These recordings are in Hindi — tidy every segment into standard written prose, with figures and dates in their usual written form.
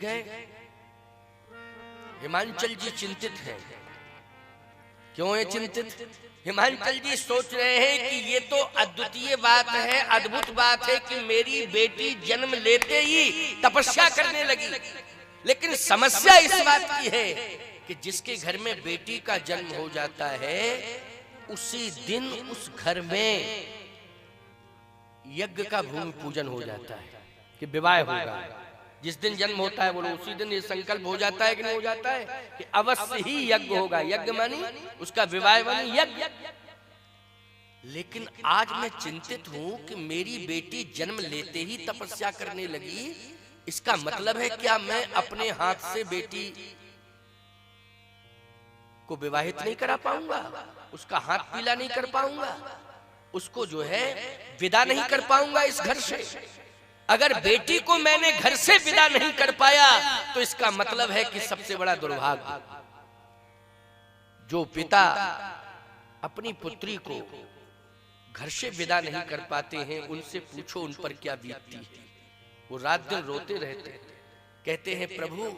गए। हिमांचल जी चिंतित हैं। क्यों है चिंतित? हिमांचल जी सोच रहे हैं कि ये तो अद्वितीय बात है, अद्भुत बात है कि मेरी बेटी जन्म लेते ही तपस्या करने लगी। लेकिन समस्या इस बात की है कि जिसके घर में बेटी का जन्म हो जाता है उसी दिन उस घर में यज्ञ का भूमि पूजन हो जाता है कि विवाह होगा। जिस दिन जन्म होता है बोलो उसी दिन ये संकल्प हो जाता है कि नहीं हो जाता है कि अवश्य ही यज्ञ होगा। यज्ञ मानी उसका विवाह मानी यज्ञ। लेकिन आज मैं चिंतित हूं कि मेरी बेटी जन्म लेते ही तपस्या करने लगी। इसका मतलब है क्या मैं अपने हाथ से बेटी को विवाहित नहीं करा पाऊंगा, उसका हाथ पीला नहीं कर पाऊंगा, उसको जो है विदा नहीं कर पाऊंगा इस घर से। अगर बेटी को मैंने घर से विदा नहीं कर पाया तो इसका मतलब है कि सबसे बड़ा दुर्भाग्य। जो पिता अपनी पुत्री को घर से विदा नहीं कर पाते हैं उनसे पूछो उन पर क्या बीतती है। वो रात दिन रोते रहते हैं, कहते हैं प्रभु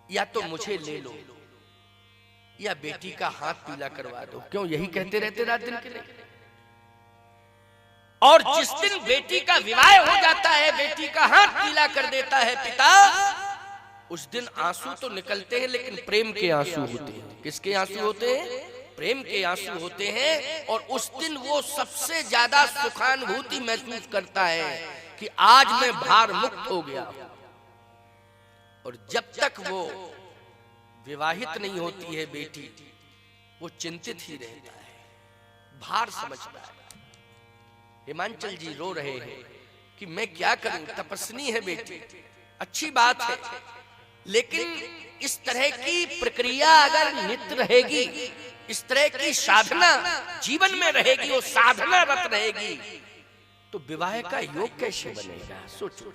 या तो मुझे ले लो या बेटी का हाथ पीला करवा दो। क्यों यही कहते रहते रात दिन के लिए? और जिस दिन बेटी का विवाह हो जाता है, बेटी का हाथ पीला कर देता है पिता, उस दिन आंसू तो निकलते हैं लेकिन प्रेम के आंसू होते हैं। किसके आंसू होते हैं? प्रेम के आंसू होते हैं। और उस दिन वो सबसे ज्यादा सुखानुभूति महसूस करता है कि आज मैं भार मुक्त हो गया। और जब तक वो विवाहित नहीं होती है बेटी, वो चिंतित ही रहता है, भार समझता है। हिमांचल जी रो रहे हैं कि मैं क्या करूं, तपस्वी है बेटी, अच्छी बात है, लेकिन इस तरह की प्रक्रिया अगर नित्य रहेगी, इस तरह की साधना जीवन में रहेगी, वो साधना रत रहेगी, तो विवाह का योग कैसे बनेगा? सोचो।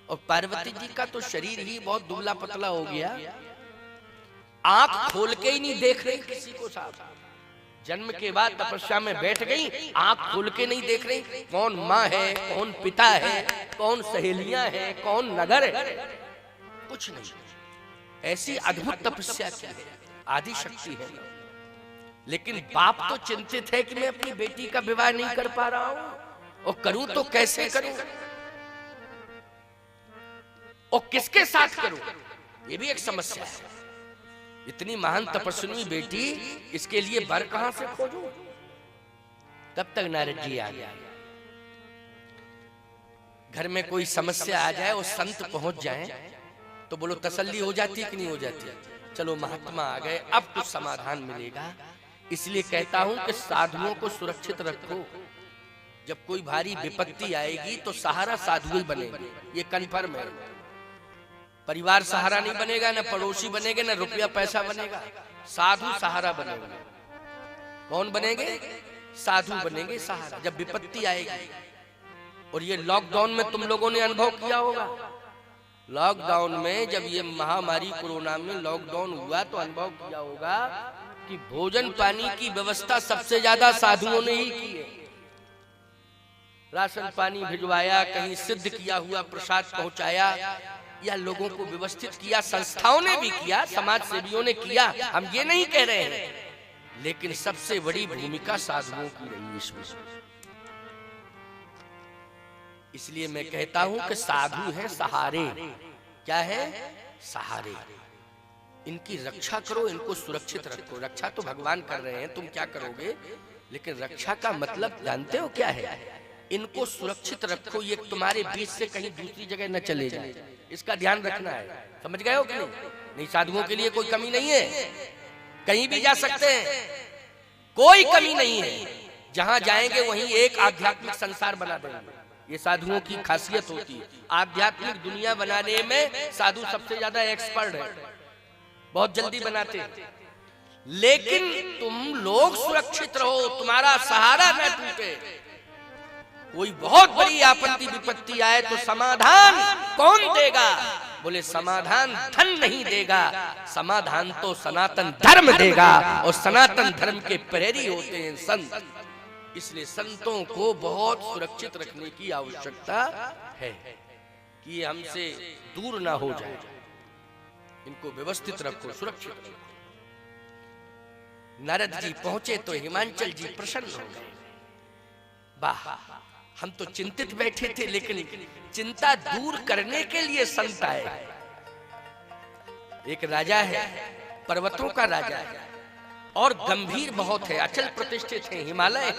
और पार्वती जी का तो शरीर ही बहुत दुबला पतला हो गया, आंख खोल के ही नहीं देख रही किसी को। साथ जन्म के बाद तपस्या में बैठ गई, आंख खोल के नहीं देख रही कौन माँ है, कौन पिता है, कौन सहेलियां हैं, कौन नगर है, कुछ नहीं। ऐसी अद्भुत तपस्या की है, आदि शक्ति है। लेकिन बाप तो चिंतित है कि मैं अपनी बेटी का विवाह नहीं कर पा रहा हूं, और करूं तो कैसे करूं, और किसके साथ करूं, ये भी एक समस्या है। इतनी महान तपस्वी बेटी, इसके लिए वर कहां से खोजूं? तब तक नारद जी आ गया। घर में कोई समस्या आ जाए और संत पहुंच जाए तो बोलो तसल्ली हो जाती कि नहीं हो जाती? चलो महात्मा आ गए, अब कुछ समाधान मिलेगा। इसलिए कहता हूं कि साधुओं को सुरक्षित रखो। जब कोई भारी विपत्ति आएगी तो सहारा साधु ही बनेंगे, ये कन्फर्म है। परिवार सहारा नहीं बनेगा, ना पड़ोसी बनेंगे, ना रुपया पैसा बनेगा, साधु सहारा बनेंगे। कौन बनेंगे? साधु बनेंगे सहारा जब विपत्ति आएगी। और ये लॉकडाउन में तुम लोगों ने अनुभव किया होगा। लॉकडाउन में जब ये महामारी कोरोना में लॉकडाउन हुआ तो अनुभव किया होगा कि भोजन पानी की व्यवस्था सबसे ज्यादा साधुओं ने ही की है। राशन पानी भिजवाया, कहीं सिद्ध किया हुआ प्रसाद पहुंचाया, या लोगों को व्यवस्थित किया। संस्थाओं ने भी किया, समाज सेवियों ने किया, हम ये नहीं कह रहे हैं, लेकिन सबसे बड़ी भूमिका साधुओं की रही इसमें। इसलिए मैं कहता हूं कि साधु हैं सहारे। क्या है? सहारे। इनकी रक्षा करो, इनको सुरक्षित रखो। रक्षा तो भगवान कर रहे हैं, तुम क्या करोगे? लेकिन रक्षा का मतलब जानते हो क्या है? इनको सुरक्षित रखो, ये तुम्हारे बीच से कहीं दूसरी जगह न चले जाए, इसका ध्यान रखना है। समझ गए हो कि नहीं? नहीं, साधुओं के लिए कोई कमी नहीं है, कहीं भी जा सकते हैं, कोई कमी नहीं है। जहां जाएंगे वहीं एक आध्यात्मिक संसार बना देंगे। ये साधुओं की खासियत होती है। आध्यात्मिक दुनिया बनाने में साधु सबसे ज्यादा एक्सपर्ट है, बहुत जल्दी बनाते हैं। लेकिन तुम लोग सुरक्षित रहो, तुम्हारा सहारा न टूटे। कोई बहुत बड़ी आपत्ति विपत्ति आए तो समाधान कौन देगा? बोले समाधान धन नहीं देगा, समाधान तो सनातन धर्म देगा। और सनातन धर्म के प्रेरी होते हैं संत। इसलिए संतों को बहुत सुरक्षित रखने की आवश्यकता है। कि ये हमसे दूर ना हो जाए, इनको व्यवस्थित रखो, सुरक्षित रखो। नारद जी पहुंचे तो हिमांचल जी प्रसन्न हो गए। वाह, हम तो चिंतित बैठे थे, लेकिन चिंता दूर करने के लिए संत आए। एक राजा है, पर्वतों का राजा है और गंभीर बहुत है, अचल प्रतिष्ठित है, हिमालय।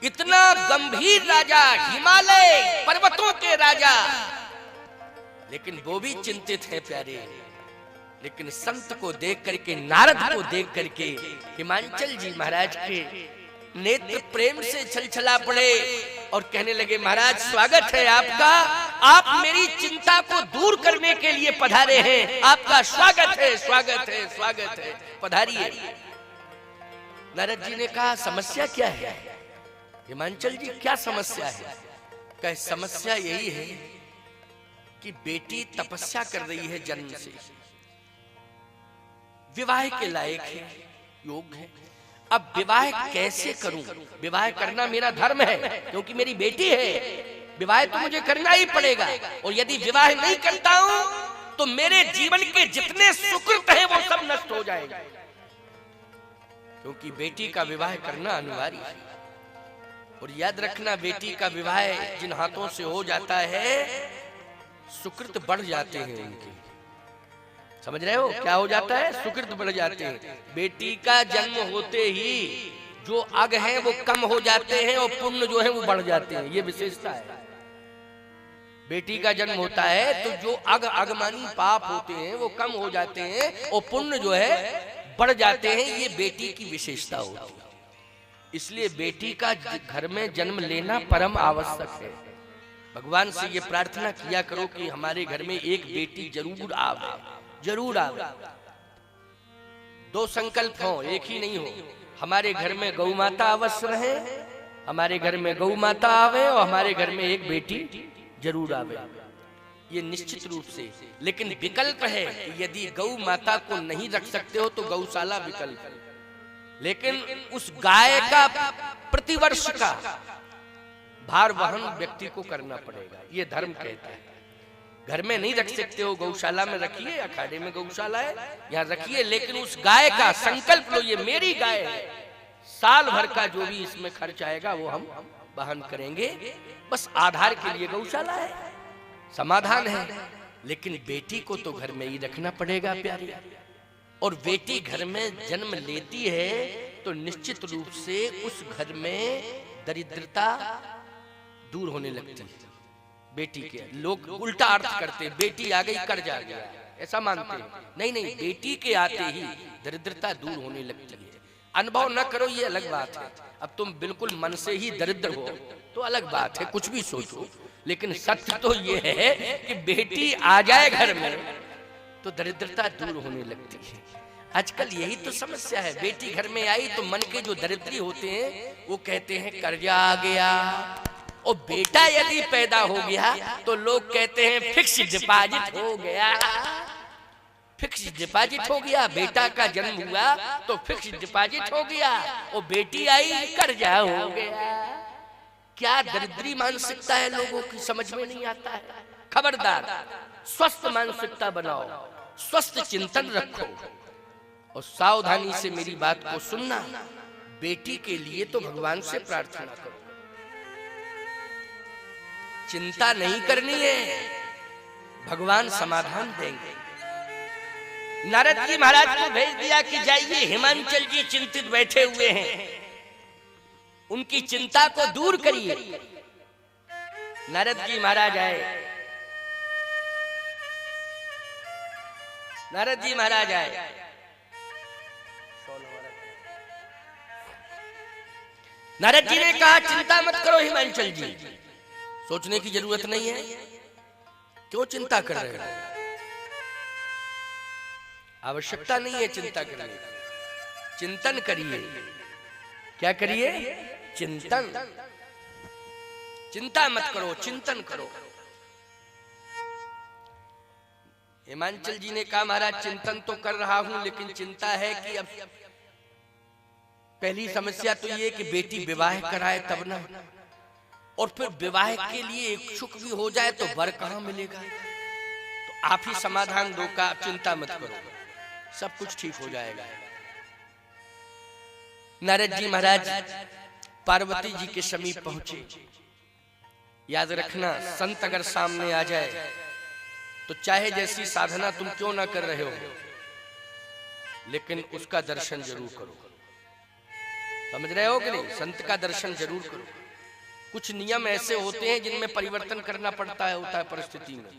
इतना गंभीर राजा, हिमालय पर्वतों के राजा, लेकिन वो भी चिंतित है प्यारे। लेकिन संत को देख करके, नारद को देख करके हिमांचल जी महाराज के नेत्र प्रेम से छलछला पड़े और कहने लगे, महाराज स्वागत है आपका, आप मेरी चिंता को दूर करने के लिए पधारे हैं, आपका स्वागत है, स्वागत है, स्वागत है, पधारिए। नारद जी ने कहा, समस्या क्या है? हिमांचल जी क्या समस्या है? कहे, समस्या यही है कि बेटी तपस्या कर रही है, जन्म से विवाह के लायक है, योग्य है। अब विवाह कैसे करूं? विवाह करना मेरा धर्म है, क्योंकि मेरी बेटी है, विवाह तो मुझे करना ही पड़ेगा। और यदि विवाह नहीं करता हूं तो मेरे जीवन के जितने सुकृत हैं वो सब नष्ट हो जाएंगे, क्योंकि बेटी का विवाह करना अनिवार्य है। और याद रखना, बेटी का विवाह जिन हाथों से हो जाता है, सुकृत बढ़ जाते हैं उनके। समझ रहे हो क्या हो जाता है? सुकृत बढ़ जाते हैं। बेटी का जन्म होते ही जो अग हैं वो कम हो जाते हैं और पुण्य जो है वो बढ़ जाते हैं, ये विशेषता है। बेटी का जन्म होता है तो जो अगमानी पाप होते हैं वो कम हो जाते हैं और पुण्य जो है बढ़ जाते हैं, ये बेटी की विशेषता होती है। इसलिए बेटी का घर में जन्म लेना परम आवश्यक है। भगवान से ये प्रार्थना किया करो कि हमारे घर में एक बेटी जरूर आवे, जरूर आवे। दो संकल्प हो, एक ही नहीं हो। हमारे घर में गौ माता अवश्य रहे, हमारे घर में गौ माता आवे और हमारे घर में एक बेटी जरूर आवे, ये निश्चित रूप से। लेकिन विकल्प है कि यदि गौ माता को नहीं रख सकते हो तो गौशाला विकल्प है। लेकिन उस गाय का प्रतिवर्ष का भार वहन व्यक्ति को करना पड़ेगा, ये धर्म कहता है। घर में नहीं रख सकते हो, गौशाला में रखिए, अखाड़े में गौशाला है, यहाँ रखिए, लेकिन उस गाय का संकल्प लो, ये मेरी गाय है, साल भर का जो भी इसमें खर्च आएगा वो हम वहन करेंगे। बस आधार के लिए गौशाला है, समाधान है। लेकिन बेटी को तो घर में ही रखना पड़ेगा प्यारी। और बेटी घर में जन्म लेती है तो निश्चित रूप से उस घर में दरिद्रता दूर होने लगती है। बेटी के लोग उल्टा अर्थ करते, बेटी आ गई कर्ज आ गया, ऐसा मानते हैं। नहीं नहीं, बेटी के आते ही दरिद्रता दूर होने लगती है। अनुभव न करो ये अलग बात है, अब तुम बिल्कुल मन से ही दरिद्र हो तो अलग बात है, कुछ भी सोचो। लेकिन सत्य तो ये है कि बेटी आ जाए घर में तो दरिद्रता दूर होने लगती है। आजकल यही तो समस्या है, बेटी घर में आई तो मन के जो दरिद्री होते हैं वो कहते हैं कर्जा आ गया, और बेटा यदि पैदा हो गया तो लोग कहते हैं फिक्स डिपॉजिट हो गया। फिक्स डिपॉजिट हो गया, बेटा का जन्म हुआ तो फिक्स डिपॉजिट हो गया, और बेटी आई कर्जा हो गया। क्या दरिद्री मानसिकता है लोगों की, समझ में नहीं आता है। खबरदार, स्वस्थ मानसिकता बनाओ, स्वस्थ चिंतन रखो और सावधानी से मेरी बात को सुनना। बेटी के लिए तो भगवान से प्रार्थना करो, चिंता नहीं करनी है, भगवान समाधान देंगे। नारद जी महाराज को भेज दिया कि जाइए, हिमांचल जी चिंतित बैठे हुए हैं, उनकी चिंता को दूर करिए। नारद जी महाराज आए, नारद जी महाराज आए। नारद जी ने कहा, चिंता मत करो हिमांचल जी, सोचने की जरूरत नहीं है, क्यों चिंता कर रहे हो? आवश्यकता नहीं है चिंता करने की, चिंतन करिए। क्या करिए? चिंतन। चिंता मत करो, चिंतन करो। हिमांचल जी ने कहा, महाराज चिंतन तो कर रहा हूं, लेकिन चिंता है कि अब पहली समस्या तो ये कि बेटी विवाह कराए तब ना, और फिर विवाह के लिए इच्छुक भी हो जाए तो वर कहां मिलेगा? तो आप ही समाधान दो, का चिंता मत करो, सब कुछ ठीक हो जाएगा। नारद जी महाराज पार्वती जी के समीप पहुंचे। याद रखना, संत अगर सामने आ जाए तो चाहे जैसी साधना तुम क्यों ना कर रहे हो, लेकिन उसका दर्शन जरूर करो। समझ रहे हो कि नहीं? संत का दर्शन जरूर करो। कुछ नियम ऐसे होते हैं जिनमें परिवर्तन करना पड़ता है, होता है परिस्थिति में।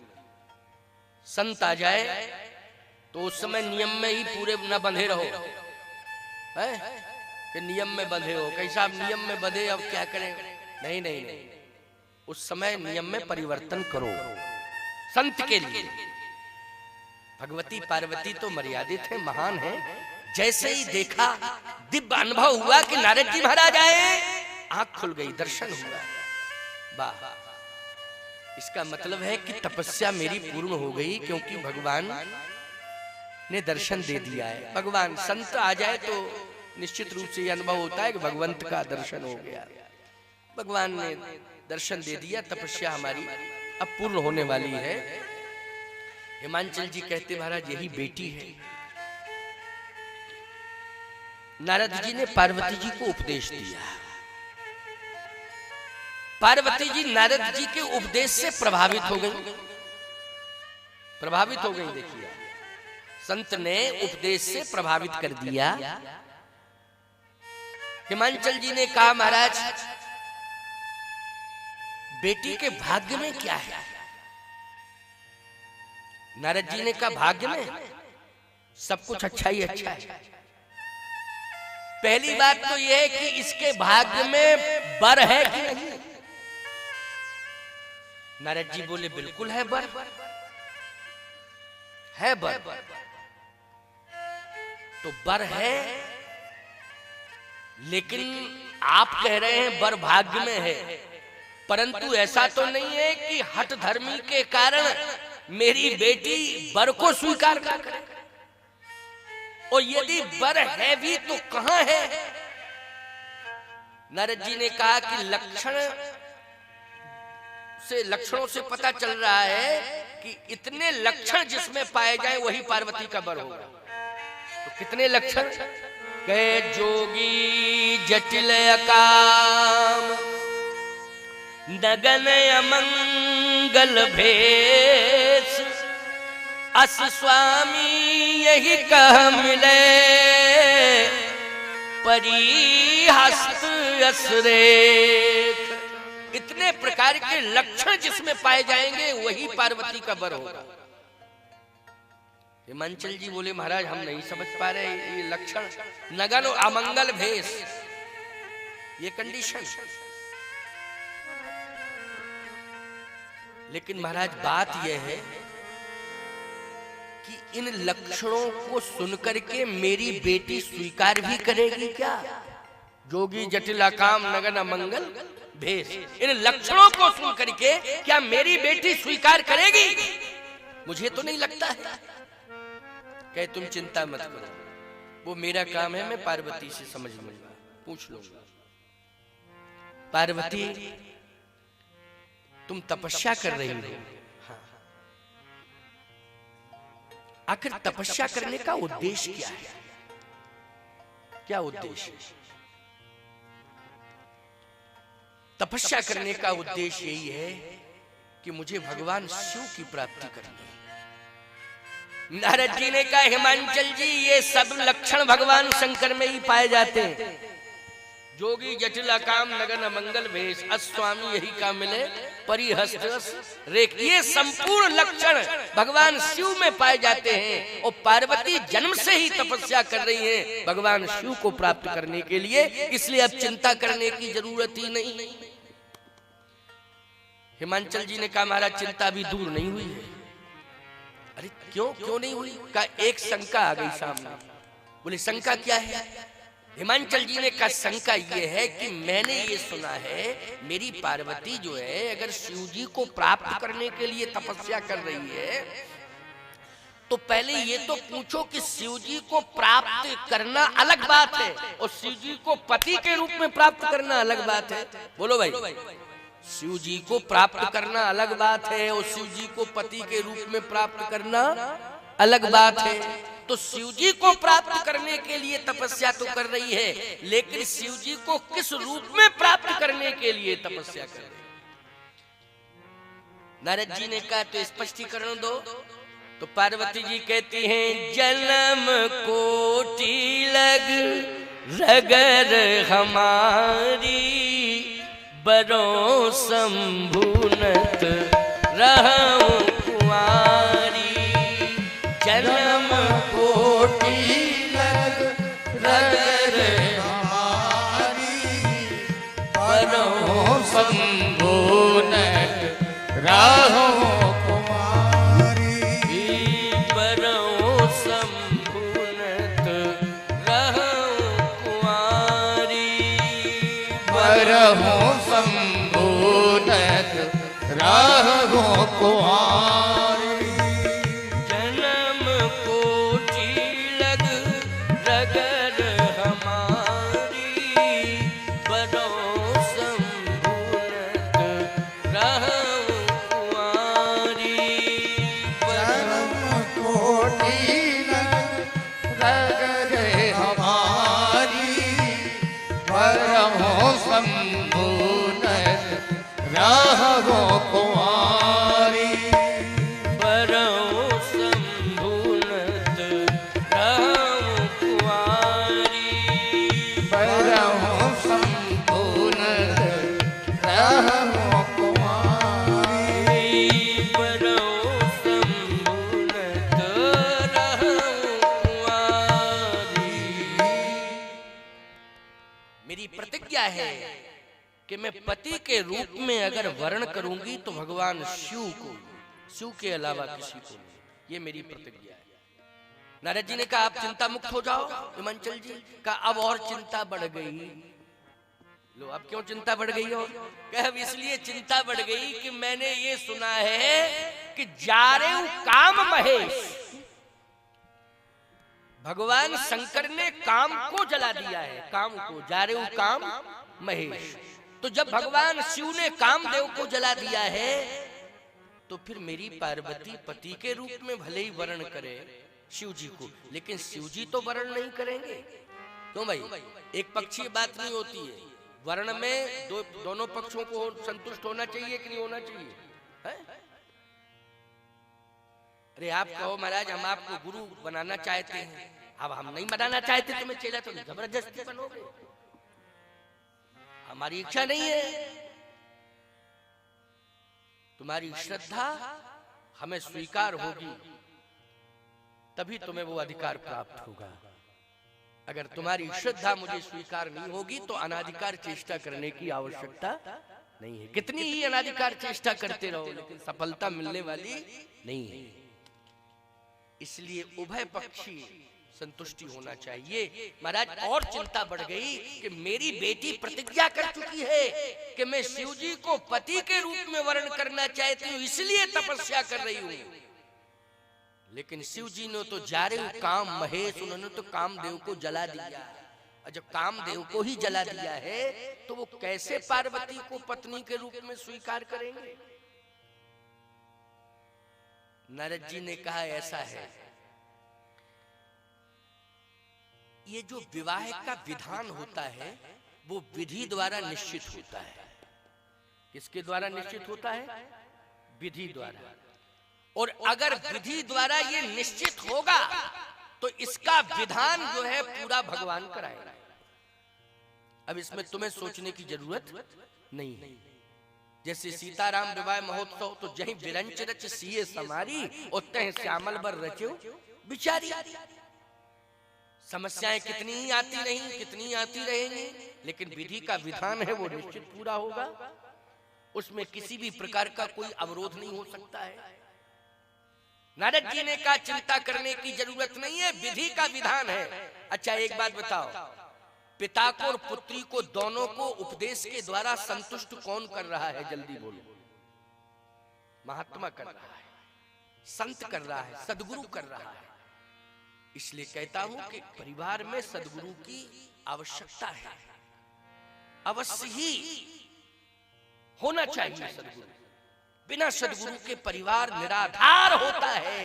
संत आ जाए तो उस समय नियम में ही पूरे न बंधे रहो, है कि नियम में बंधे हो, कैसा आप नियम में बंधे, अब क्या करें? नहीं नहीं नहीं, उस समय नियम में परिवर्तन करो संत के लिए। भगवती पार्वती तो मर्यादित है, महान है। जैसे ही देखा, दिव्य अनुभव हुआ कि नारद जी महाराज आए, आंख खुल गई, दर्शन हुआ। वाह! इसका मतलब है कि तपस्या मेरी पूर्ण हो गई, क्योंकि भगवान ने दर्शन दे दिया है। भगवान संत आ जाए तो निश्चित रूप से यह अनुभव होता है कि भगवंत का दर्शन हो गया, भगवान ने दर्शन दे दिया, तपस्या हमारी अब पूर्ण होने वाली है। हिमांचल जी कहते महाराज यही बेटी है। नारद जी ने पार्वती जी को उपदेश दिया। पार्वती जी नारद जी के उपदेश से प्रभावित हो गई, प्रभावित हो गई। देखिए, संत ने उपदेश से प्रभावित कर दिया। हिमांचल जी ने कहा महाराज बेटी के भाग्य में क्या है? नारद जी ने कहा भाग्य में सब कुछ अच्छा ही अच्छा है। पहली बात तो यह है कि इसके भाग्य में वर है कि नहीं? नारद जी बोले बिल्कुल है वर, है वर। तो वर है, लेकिन आप कह रहे हैं वर भाग्य में है, परंतु ऐसा तो नहीं है कि हठ धर्मी के कारण मेरी बेटी वर को स्वीकार कर करे। और यदि वर है भी तो कहां है? नारद जी ने कहा कि लक्षणों से पता चल रहा है कि इतने लक्षण जिसमें पाए जाए वही पार्वती का वर होगा। तो कितने लक्षण? कहे जोगी जटिल अकाम नगन अमंगल भेष, अस स्वामी यही कह मिले परिहस्त असरेख। इतने प्रकार के लक्षण जिसमें पाए जाएंगे वही पार्वती का वर होगा। हिमांचल जी बोले महाराज हम नहीं समझ पा रहे ये लक्षण, नगन अमंगल भेष, ये कंडीशन। लेकिन महाराज बात यह है कि इन लक्षणों को सुनकर के मेरी बेटी स्वीकार भी करेगी क्या? जोगी जटिल काम नगन अमंगल भेष, इन लक्षणों को सुन करके क्या मेरी बेटी स्वीकार करेगी? मुझे तो नहीं लगता है। कहे तुम चिंता मत करो, वो मेरा काम है, मैं पार्वती से समझ लूंगा, पूछ लूंगा। पार्वती तुम तपस्या कर रही हो, हाँ। आखिर तपस्या करने का उद्देश्य क्या है? क्या उद्देश्य है? तपस्या करने का उद्देश्य यही है कि मुझे भगवान शिव की प्राप्ति करनी है। नारद जी ने कहा हिमांचल जी ये सब लक्षण भगवान शंकर में ही पाए जाते हैं। जोगी जटिल काम नगन अमंगल भेष, अस्वामी यही काम मिले परिहस्त रेख, ये संपूर्ण लक्षण भगवान शिव में पाए जाते हैं। और पार्वती जन्म से ही तपस्या कर रही हैं भगवान शिव को प्राप्त करने के लिए, इसलिए अब चिंता करने की जरूरत ही नहीं। हिमांचल जी ने कहा महाराज चिंता भी दूर नहीं हुई है। अरे क्यों नहीं हुई? का एक शंका आ गई सामने। बोले शंका क्या है? हिमांचल जी ने कहा शंका ये है कि मैंने ये सुना है मेरी पार्वती जो है अगर शिव जी को प्राप्त करने के लिए तपस्या कर रही है तो पहले ये तो पूछो कि शिव जी को प्राप्त करना अलग बात है और शिव जी को पति के रूप में प्राप्त करना अलग बात है। बोलो भाई, शिव जी को प्राप्त करना अलग बात है और शिव जी को पति के रूप में प्राप्त करना अलग बात है। तो शिव जी को प्राप्त करने के लिए तपस्या तो कर रही है, लेकिन शिव जी को किस रूप में प्राप्त करने के लिए तपस्या कर रही है? नारद जी ने कहा तो स्पष्टीकरण दो। तो पार्वती जी कहती हैं, जन्म कोटि लग रगर हमारी, बरों संभुनत रहूं कुंवारी। जन्म कोटि लग रगर हमारी, बरों संभुनत रहूं कुंवारी। बरों संभुनत रहूं कुंवारी। बरों संभुनत रहूं कुंवारी। जन्म कोटि लग रगर हमारी, बरों संभुनत रहूं कुंवारी। जन्म कोटि लग रगर हमारी, बरों संभुनत रहूं कुंवारी। बरों संभुनत रहूं कुंवारी। बरों संभुनत रहूं कुंवारी। बरों संभुनत रहूं कुंवारी। मेरी प्रतिज्ञा है कि मैं पति के रूप में अगर वर्ण करूंगी तो भगवान शिव को, शिव के अलावा किसी को नहीं। ये मेरी प्रतिज्ञा है। नारद जी ने कहा आप चिंता मुक्त हो जाओ। हिमांचल जी का अब और चिंता बढ़ गई। लो अब क्यों चिंता बढ़ गई हो? कह अब इसलिए चिंता बढ़ गई कि मैंने ये सुना है कि जारेऊ काम महेश, भगवान शंकर ने काम को जला दिया है। काम को, जारेऊ काम महेश। तो जब भगवान शिव ने कामदेव को जला दिया है, तो फिर मेरी पार्वती पति के रूप में भले ही वर्ण करे शिव जी को, लेकिन शिव जी तो वर्ण नहीं करेंगे। क्यों भाई? एक पक्षीय बात नहीं होती है। वर्ण में दोनों पक्षों को संतुष्ट होना चाहिए कि नहीं होना चाहिए? है? अरे आप कहो महाराज हम आपको गुरु बनाना चाहते हैं, अब हम नहीं बनाना चाहते तुम्हें चेला, तो जबरदस्ती बनोगे? हमारी इच्छा नहीं है। तुम्हारी श्रद्धा हमें स्वीकार होगी तभी तुम्हें वो अधिकार प्राप्त होगा। अगर तुम्हारी श्रद्धा मुझे स्वीकार नहीं होगी तो अनाधिकार चेष्टा करने की आवश्यकता नहीं है। कितनी ही अनाधिकार चेष्टा करते रहो, लेकिन सफलता मिलने वाली नहीं है। इसलिए उभय पक्षी संतुष्टि होना चाहिए। महाराज और चिंता बढ़ गई कि मेरी बेटी प्रतिज्ञा कर चुकी है कि मैं शिव जी को पति के रूप में वर्ण करना चाहती हूँ, इसलिए तपस्या कर रही हूँ। लेकिन शिव जी ने तो जारेऊ काम महेश, उन्होंने तो कामदेव को जला दिया। और जब कामदेव को ही जला दिया है तो वो कैसे पार्वती को पत्नी के रूप में स्वीकार करेंगे? नारद जी ने कहा ऐसा है, ये जो विवाह का विधान होता है वो विधि द्वारा निश्चित होता है। किसके द्वारा निश्चित होता है? विधि द्वारा। और अगर विधि द्वारा ये निश्चित होगा तो इसका विधान जो है पूरा भगवान कराएगा। अब इसमें तुम्हें सोचने की जरूरत नहीं है। जैसे सीताराम विवाह महोत्सव तो जहीं विरंच रच सीए समारी और तह श्यामल बर रचो बिचारी। समस्याएं कितनी ही आती रही, कितनी आती रहेंगी, लेकिन विधि का विधान है वो निश्चित पूरा होगा। उसमें किसी भी प्रकार का कोई अवरोध नहीं हो सकता है। नारद जी ने कहा चिंता करने की जरूरत नहीं है, विधि का विधान है। अच्छा एक बात बताओ, पिता को और पुत्री को दोनों को उपदेश के द्वारा संतुष्ट कौन कर रहा है? जल्दी बोलो। महात्मा कर रहा है, संत कर रहा है, सदगुरु कर रहा है। इसलिए कहता हूं कि परिवार में सदगुरु की आवश्यकता है। अवश्य ही होना चाहिए सदगुरु। बिना सदगुरु के परिवार निराधार होता है,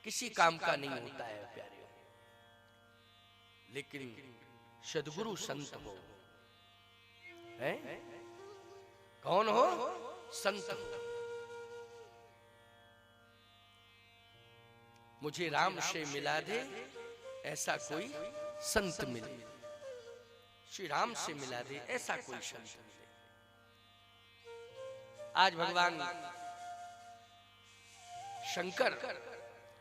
किसी काम का नहीं होता है प्यारे। लेकिन सदगुरु संत हो, है? कौन हो? संत हो। मुझे राम से मिला दे ऐसा कोई संत मिले, श्री राम से मिला दे ऐसा कोई संत मिले। आज भगवान शंकर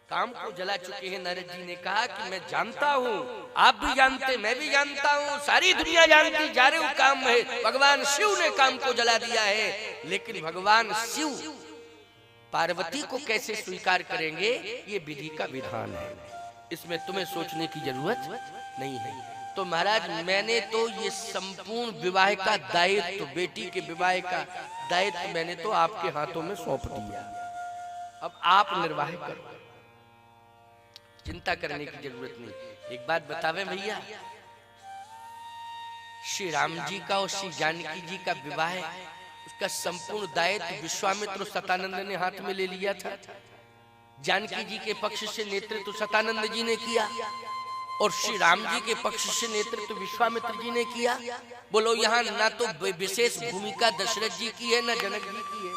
काम को जला चुके हैं। नारद जी ने कहा कि मैं जानता हूं, आप भी जानते, मैं भी जानता हूं, सारी दुनिया जानती, जा रहे हो काम है। भगवान शिव ने काम को जला दिया है, लेकिन भगवान शिव पार्वती को कैसे स्वीकार करेंगे, ये विधि का विधान है। इसमें तुम्हें सोचने की जरूरत नहीं है। तो महाराज मैंने तो ये संपूर्ण विवाह का दायित्व, बेटी के विवाह का दायित्व मैंने तो आपके हाथों में सौंप दिया। अब आप निर्वाह करो, चिंता करने की जरूरत नहीं। एक बात बतावे भैया, श्री राम जी का और श्री जानकी जी का विवाह, उसका संपूर्ण दायित्व विश्वामित्र और सतानंद ने हाथ में ले लिया था। जानकी जी के पक्ष से नेतृत्व सतानंद जी ने किया और श्री राम जी के पक्ष से नेतृत्व विश्वामित्र जी ने किया। बोलो यहाँ ना तो विशेष भूमिका दशरथ जी की है ना जनक जी की है।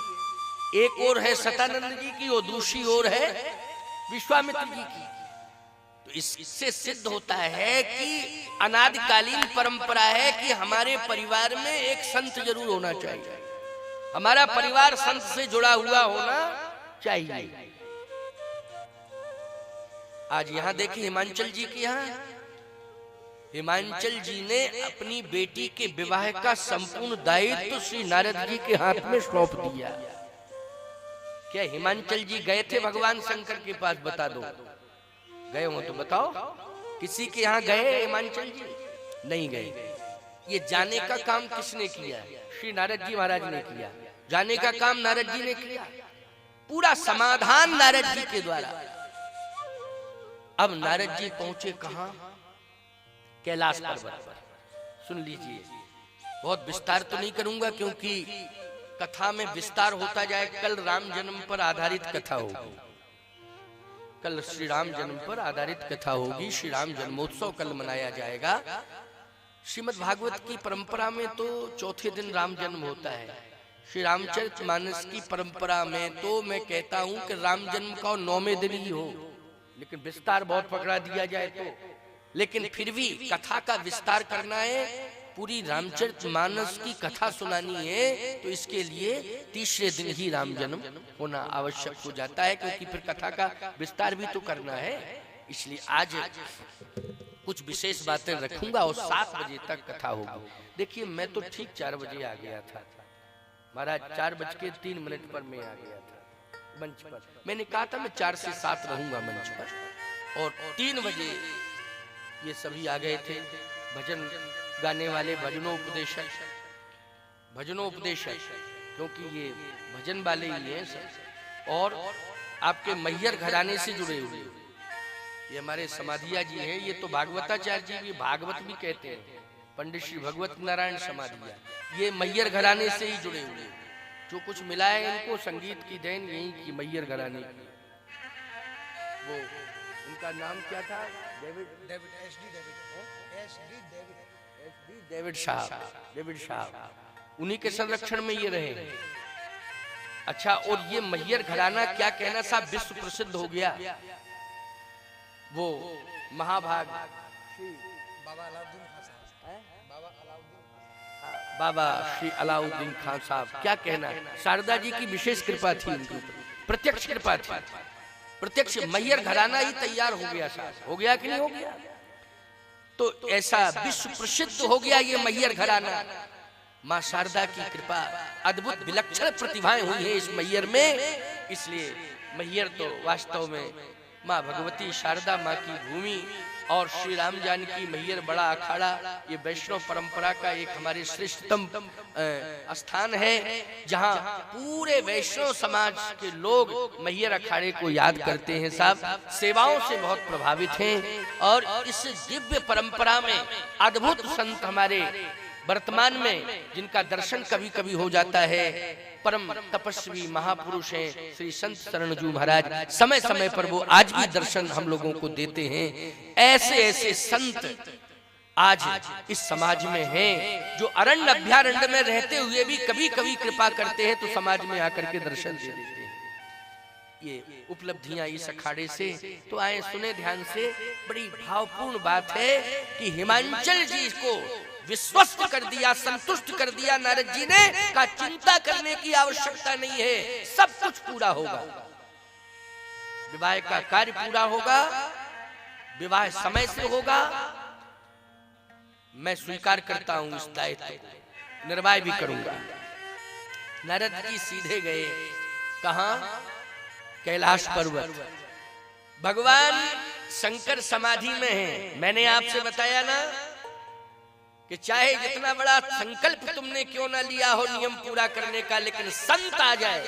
एक और है सतानंद जी की और दूसरी ओर है विश्वामित्र जी की। तो इससे सिद्ध होता है कि अनादिकालीन परंपरा है कि हमारे परिवार में एक संत जरूर होना चाहिए, हमारा परिवार संत से जुड़ा हुआ होना चाहिए। आज यहाँ देखिए हिमांचल जी के यहाँ, हिमांचल जी ने अपनी बेटी के विवाह का संपूर्ण दायित्व श्री नारद जी के हाथ में सौंप दिया। क्या हिमांचल जी गए थे भगवान शंकर के पास? बता दो, गए हो तो बताओ। किसी के यहाँ गए हिमांचल जी? नहीं गए। ये जाने का काम किसने किया? श्री नारद जी महाराज ने किया। जाने का काम नारद जी ने किया, पूरा समाधान नारद जी के द्वारा। अब नारद जी पहुंचे कहां? कैलाश पर्वत पर। सुन लीजिए, बहुत विस्तार तो नहीं करूंगा क्योंकि कथा में विस्तार होता जाए। कल राम जन्म पर आधारित कथा होगी, कल श्री राम जन्म पर आधारित कथा होगी। श्री राम जन्मोत्सव कल मनाया जाएगा। श्रीमद् भागवत की परंपरा में तो चौथे दिन राम जन्म होता है। श्री रामचरितमानस की परंपरा में तो मैं कहता हूं कि राम जन्म का 9वें दिन ही हो, लेकिन विस्तार बहुत पकड़ा दिया जाए तो। लेकिन फिर भी कथा का विस्तार करना है, पूरी रामचरितमानस की कथा सुनानी है, तो इसके लिए तीसरे दिन ही राम जन्म होना आवश्यक हो जाता है, क्योंकि फिर कथा का विस्तार भी तो करना है। इसलिए आज कुछ विशेष बातें रखूंगा और 7 बजे तक कथा होगी। देखिए मैं तो ठीक 4 बजे आ गया था महाराज, 4:03 पर मैं आ गया था मंच पर। मैंने कहा था मैं 4 से 7 रहूंगा मंच पर, और 3 बजे ये सभी आ गए थे। भजन गाने वाले, भजनोपदेशक, क्योंकि ये भजन वाले ही हैं सब, और आपके मैहर घराने से जुड़े हुए। ये हमारे समाधिया जी हैं, ये तो भागवताचार्य जी भी भागवत भी कहते हैं, पंडित श्री भगवत नारायण समाधिया। ये मैहर घराने से ही जुड़े हुए। जो कुछ मिला है इनको संगीत की देन यही की, मैहर घराने की। वो उनका नाम क्या था? डेविड साहब, उन्हीं के संरक्षण में ये रहे। अच्छा, और ये मैहर घराना क्या कहना साहब विश्व प्रसिद्ध हो गया। वो महाभाग बाबा श्री अलाउद्दीन खान साहब, क्या कहना है, शारदा जी की विशेष कृपा थी उनके ऊपर, प्रत्यक्ष कृपा थी। प्रत्यक्ष मैहर घराना ही तैयार हो गया साहब, हो गया कि नहीं हो गया? तो ऐसा विश्व प्रसिद्ध हो गया ये मैहर घराना। माँ शारदा की कृपा, अद्भुत विलक्षण प्रतिभाएं हुई है इस मैहर में। इसलिए मैहर तो वास्तव में माँ भगवती शारदा माँ की भूमि, और श्री राम जानकी मैहर बड़ा अखाड़ा ये वैष्णव परंपरा का एक हमारे श्रेष्ठतम स्थान है, जहाँ पूरे वैष्णव समाज के लोग मैहर अखाड़े को याद करते हैं साहब, सेवाओं से बहुत प्रभावित हैं। और इस दिव्य परंपरा में अद्भुत संत हमारे वर्तमान में जिनका दर्शन कभी कभी हो जाता है, परम तपस्वी महापुरुष हैं श्री संत शरणजू महाराज। समय समय पर वो आज भी दर्शन हम लोगों को देते हैं। ऐसे ऐसे संत आज इस समाज में हैं जो अरण्य अभ्यारण्य में रहते हुए भी कभी कभी कृपा करते हैं तो समाज में आकर के दर्शन दे देते हैं। ये उपलब्धियां इस अखाड़े से तो आए, सुने ध्यान से। बड़ी भावपूर्ण बात है कि हिमांचल जी को विश्वस्त कर दिया, संतुष्ट कर दिया नारद जी ने, का चिंता करने की आवश्यकता नहीं है, सब कुछ पूरा होगा। विवाह का कार्य पूरा होगा, विवाह समय से होगा। मैं स्वीकार करता हूं इस दायित्व को, निर्वाह भी करूंगा। नारद जी सीधे गए कहां? कैलाश पर्वत। भगवान शंकर समाधि में हैं। मैंने आपसे बताया ना कि चाहे जितना बड़ा संकल्प तुमने क्यों ना लिया हो नियम पूरा करने का, लेकिन संत आ जाए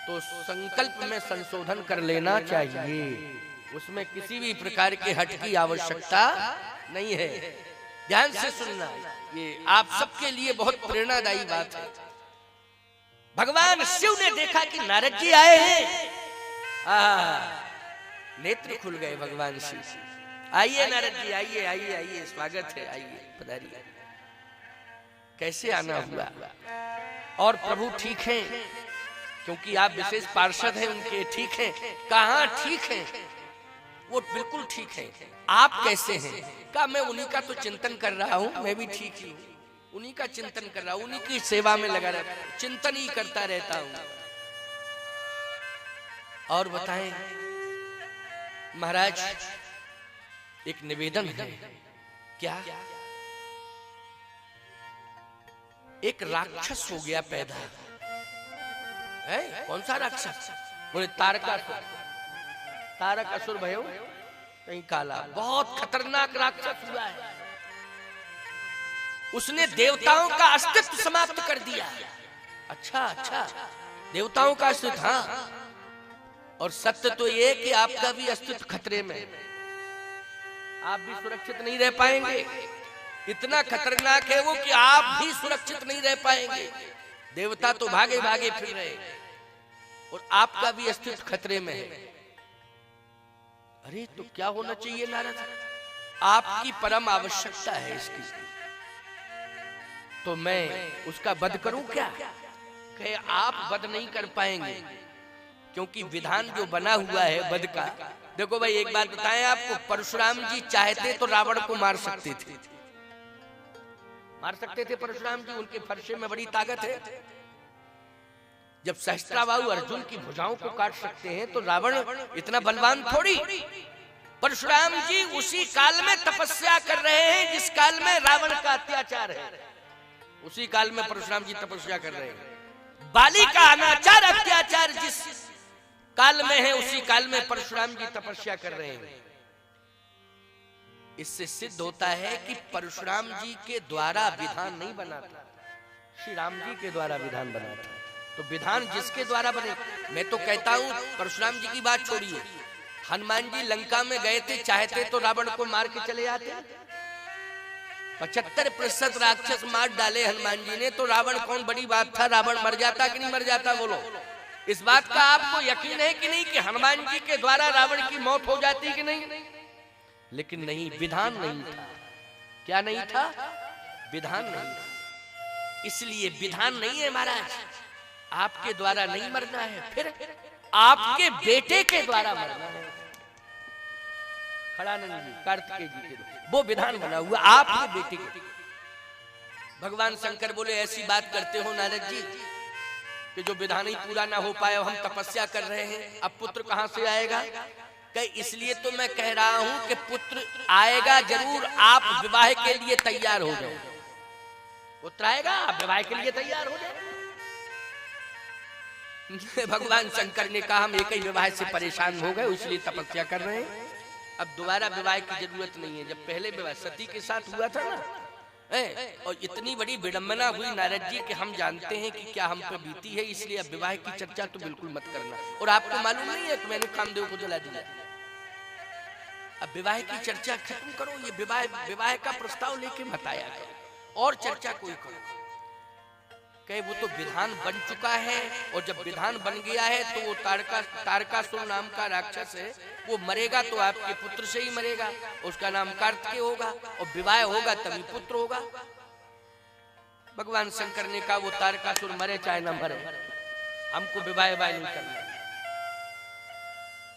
तो संकल्प में संशोधन कर लेना चाहिए। उसमें किसी भी प्रकार के हट की आवश्यकता नहीं है। ध्यान से सुनना, ये आप सबके लिए बहुत प्रेरणादायी बात है। भगवान शिव ने देखा कि नारद जी आए हैं, नेत्र खुल गए भगवान शिव। आइए नारद जी, आइए आइए आइए, स्वागत है, आइए पधारिए। कैसे आना हुआ? और प्रभु ठीक हैं, क्योंकि आप विशेष पार्षद हैं उनके। ठीक हैं? कहाँ ठीक हैं? वो बिल्कुल ठीक है। आप कैसे हैं? कहा मैं उन्हीं का तो चिंतन कर रहा हूँ, मैं भी ठीक ही हूँ, उन्हीं का चिंतन कर रहा हूँ, उन्हीं की सेवा में लगा रहता हूँ, चिंतन ही करता रहता हूँ। और बताएं महाराज, एक निवेदन है। क्या? एक राक्षस हो गया पैदा है। कौन सा राक्षस? बोले तारकासुर। तारक असुर भयो कहीं काला। बहुत खतरनाक राक्षस हुआ है। उसने देवताओं का अस्तित्व समाप्त कर दिया। अच्छा अच्छा, देवताओं का अस्तित्व। हाँ, और सत्य तो ये कि आपका भी अस्तित्व खतरे में। आप भी सुरक्षित नहीं रह पाएंगे। इतना खतरनाक है वो कि आप भी सुरक्षित नहीं रह पाएंगे। देवता तो भागे भागे फिर रहे और आपका भी अस्तित्व खतरे में है। अरे तो क्या होना चाहिए नारद? आपकी परम आवश्यकता है इसकी, तो मैं उसका वध करूं क्या? कहे आप वध नहीं कर पाएंगे, क्योंकि विधान जो बना हुआ है वध का। देखो भाई, एक बात बताएं आपको, परशुराम जी चाहते तो रावण को मार सकते थे। मार सकते थे परशुराम जी, उनके फरसे में बड़ी ताकत है। जब सहस्त्राबाहु अर्जुन की भुजाओं को काट सकते हैं तो रावण इतना बलवान थोड़ी। परशुराम जी उसी काल में तपस्या कर रहे हैं जिस काल में रावण का अत्याचार है। उसी काल में परशुराम जी तपस्या कर रहे हैं। बाली का अनाचार अत्याचार जिस काल में है उसी काल में परशुराम जी तपस्या कर रहे हैं। इससे सिद्ध होता है कि परशुराम जी के द्वारा विधान नहीं बना था, श्री राम जी के द्वारा विधान बना था। तो विधान जिसके द्वारा बने। मैं तो कहता हूं परशुराम जी की बात छोड़िए, हनुमान जी लंका में गए थे, चाहते तो रावण को मार के चले जाते। 75% राक्षस मार डाले हनुमान जी ने, तो रावण कौन बड़ी बात था? रावण मर जाता कि नहीं मर जाता? बोलो, इस बात का आपको यकीन है कि नहीं कि हनुमान जी के द्वारा रावण की मौत हो जाती कि नहीं? लेकिन नहीं, विधान नहीं था। क्या नहीं था? विधान नहीं था। इसलिए विधान नहीं है महाराज, आपके द्वारा नहीं मरना है, फिर आपके बेटे के द्वारा मरना है। खड़ानंद जी, कार्तिकेय जी के वो विधान बना हुआ आपके बेटे के। भगवान शंकर बोले ऐसी बात करते हो नारद जी कि जो विधान ही पूरा ना हो पाए, हम तपस्या कर रहे हैं, अब पुत्र कहां से आएगा? कहे इसलिए तो मैं कह रहा हूं कि पुत्र आएगा जरूर, आप विवाह के लिए तैयार हो जाओ। पुत्र आएगा, आप विवाह के लिए तैयार हो जाओ। भगवान शंकर ने कहा हम एक ही विवाह से परेशान हो गए, इसलिए तपस्या कर रहे हैं। अब दोबारा विवाह की जरूरत नहीं है। जब पहले विवाह सती के साथ हुआ था ना, और इतनी बड़ी विडंबना हुई नारद जी कि हम जानते हैं कि क्या हम पे बीती है, इसलिए अब विवाह की चर्चा तो बिल्कुल मत करना। और आपको मालूम नहीं है कि मैंने कामदेव को जला दिया। अब विवाह की चर्चा खत्म करो, ये विवाह का प्रस्ताव लेके मत आया करो। और चर्चा कोई करो, कहे वो तो विधान बन चुका है, और जब विधान बन गया है तो वो तारकासुर नाम का राक्षस है, वो मरेगा तो आपके पुत्र से ही मरेगा, उसका नाम कार्तिकेय होगा, और विवाह होगा तभी पुत्र होगा। भगवान शंकर ने कहा वो तारकासुर मरे चाहे ना मरे, हमको विवाह नहीं करना,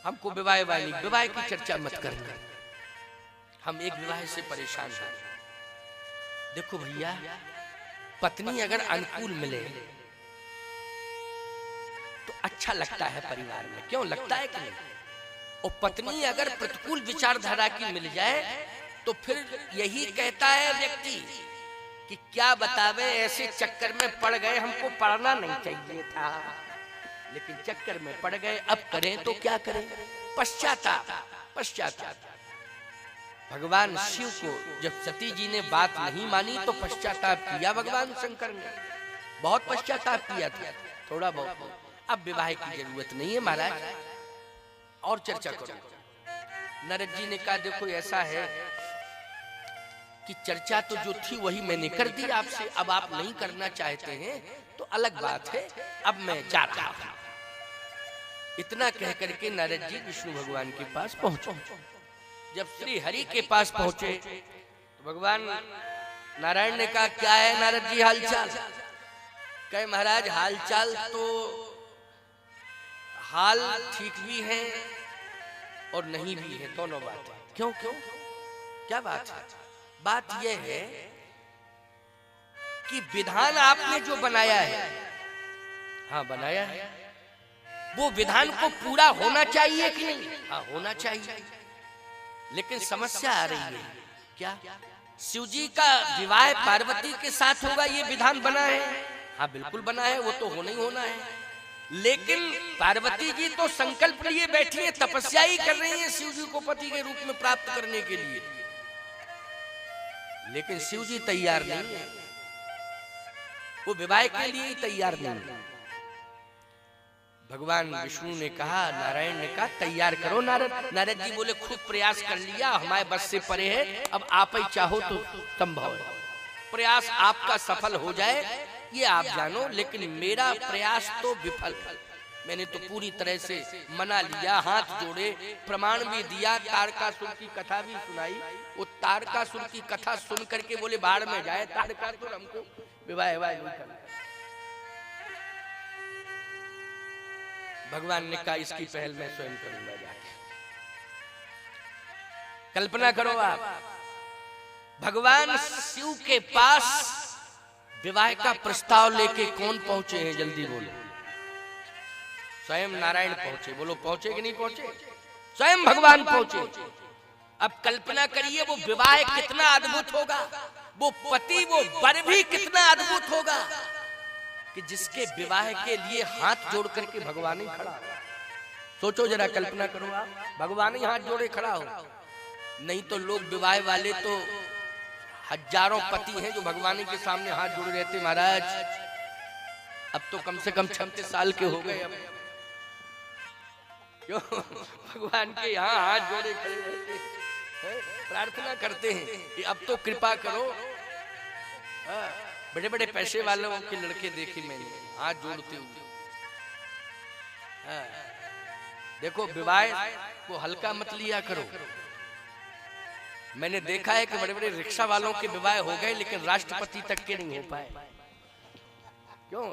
हमको विवाह नहीं, विवाह की चर्चा मत करना, हम एक विवाह से परेशान हैं। देखो भैया, पत्नी अगर अनुकूल मिले तो अच्छा लगता है परिवार में, क्यों लगता है कि नहीं? और पत्नी अगर प्रतिकूल विचारधारा की मिल जाए तो फिर यही कहता है व्यक्ति कि क्या बतावे, ऐसे चक्कर में पड़ गए, हमको पढ़ना नहीं चाहिए था, लेकिन चक्कर में पड़ गए, अब करें तो क्या करें? पश्चाताप। भगवान शिव को जब सती जी ने बात नहीं मानी तो पश्चाताप किया भगवान शंकर ने, बहुत पश्चाताप किया था, थोड़ा बहुत। अब विवाह की जरूरत नहीं है महाराज, और चर्चा करो। नारद जी ने कहा देखो ऐसा है कि चर्चा तो जो थी वही मैंने कर दी आपसे, अब आप नहीं करना चाहते हैं तो अलग बात है, अब मैं जाता हूं। इतना कह करके नारद जी विष्णु भगवान के पास पहुंचे। जब श्री हरि के पास पहुंचे तो भगवान नारायण ने कहा क्या है नारद जी हालचाल? कहे महाराज हालचाल तो हाल ठीक भी है और नहीं भी है, दोनों बात है। क्यों क्या बात है? बात यह है कि विधान आपने जो बनाया है, हाँ बनाया है, वो विधान को पूरा होना चाहिए कि नहीं? हाँ होना चाहिए, लेकिन समस्या आ रही है क्या? शिव जी का विवाह पार्वती के साथ होगा, ये विधान बना है, हाँ बिल्कुल बना है, वो तो होना ही होना है, लेकिन पार्वती जी तो संकल्प लिए बैठी है, तपस्या ही कर रही है शिव जी को पति के रूप में प्राप्त करने के लिए, लेकिन शिव जी तैयार नहीं है, वो विवाह के लिए ही तैयार नहीं है। भगवान विष्णु ने कहा, नारायण ने कहा तैयार करो नारद। नारद जी बोले खूब प्रयास कर लिया, हमारे बस से परे है, अब आप ही चाहो तो संभव है, प्रयास आपका सफल हो जाए ये आप जानो, लेकिन मेरा प्रयास तो विफल। मैंने तो पूरी तरह से मना लिया, हाथ जोड़े, प्रमाण भी दिया, तारकासुर की कथा भी सुनाई। वो तारकासुर की कथा सुन करके बोले बाढ़ में जाए तारकासुर, हमको विवाह नहीं करना। भगवान ने कहा इसकी पहल मैं स्वयं करूंगा जाके। कल्पना करो आप, भगवान शिव के पास विवाह का प्रस्ताव लेके कौन पहुंचे हैं? जल्दी बोलो। स्वयं नारायण पहुंचे। बोलो पहुंचे कि नहीं पहुंचे? स्वयं भगवान पहुंचे। अब कल्पना करिए वो विवाह कितना अद्भुत होगा, वो पति वो वर भी कितना अद्भुत होगा कि जिसके विवाह के लिए हाथ जोड़ करके भगवान ही खड़ा। सोचो जरा, कल्पना करो आप, भगवान ही हाथ जोड़े खड़ा हो। नहीं तो लोग विवाह वाले तो हजारों पति हैं जो भगवान के सामने हाथ जोड़े रहते। महाराज अब तो कम से कम 36 साल के हो गए, अब क्यों भगवान के यहाँ हाथ जोड़े खड़े रहते हैं, प्रार्थना करते हैं कि अब तो कृपा करो। बड़े बड़े पैसे वालों के लड़के देखे मैंने हाथ जोड़ते हुए। देखो विवाह को हल्का मत लिया करो। मैंने देखा है कि बड़े बड़े रिक्शा वालों के विवाह हो गए लेकिन राष्ट्रपति तक के नहीं हो पाए। क्यों?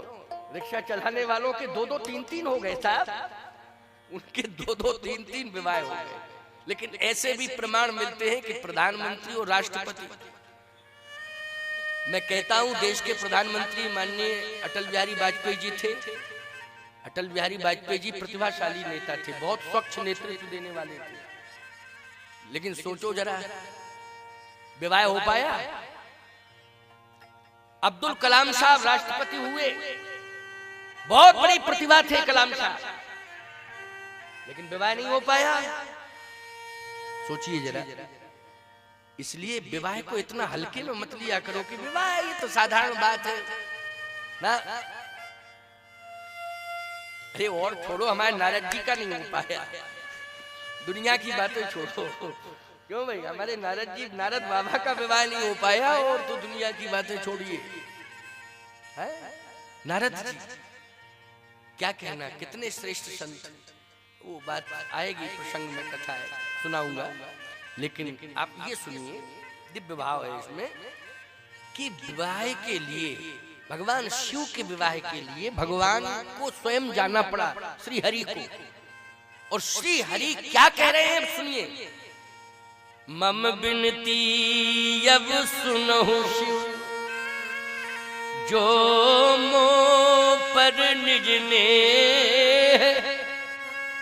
रिक्शा चलाने वालों के 2-2, 3-3 हो गए साहब, उनके 2-2, 3-3 विवाह हो गए। लेकिन ऐसे भी प्रमाण मिलते हैं कि प्रधानमंत्री और राष्ट्रपति, मैं कहता हूं देश के प्रधानमंत्री माननीय अटल बिहारी वाजपेयी जी थे। अटल बिहारी वाजपेयी जी प्रतिभाशाली नेता थे, बहुत स्वच्छ नेतृत्व देने वाले थे, लेकिन सोचो जरा विवाह हो पाया? अब्दुल कलाम साहब राष्ट्रपति हुए, बहुत बड़ी प्रतिभा थे कलाम साहब, लेकिन विवाह नहीं हो पाया। सोचिए जरा। इसलिए विवाह को इतना हल्के में मत लिया करो कि विवाह ये तो साधारण बात है ना। अरे और छोड़ो, हमारे नारद जी का नहीं हो पाया, दुनिया की बातें छोड़ो, क्यों भाई, हमारे नारद बाबा का विवाह नहीं हो पाया और तो दुनिया की बातें छोड़िए। नारद जी क्या कहना, कितने श्रेष्ठ संत, वो बात आएगी प्रसंग में, कथा है सुनाऊंगा। लेकिन आप ये सुनिए, दिव्य भाव है इसमें कि विवाह के लिए, भगवान शिव के विवाह के लिए भगवान को स्वयं जाना पड़ा, श्री हरि को। और श्री हरि क्या कह रहे हैं सुनिए, मम बिनती अब सुनहु शिव, जो मो पर निज ने,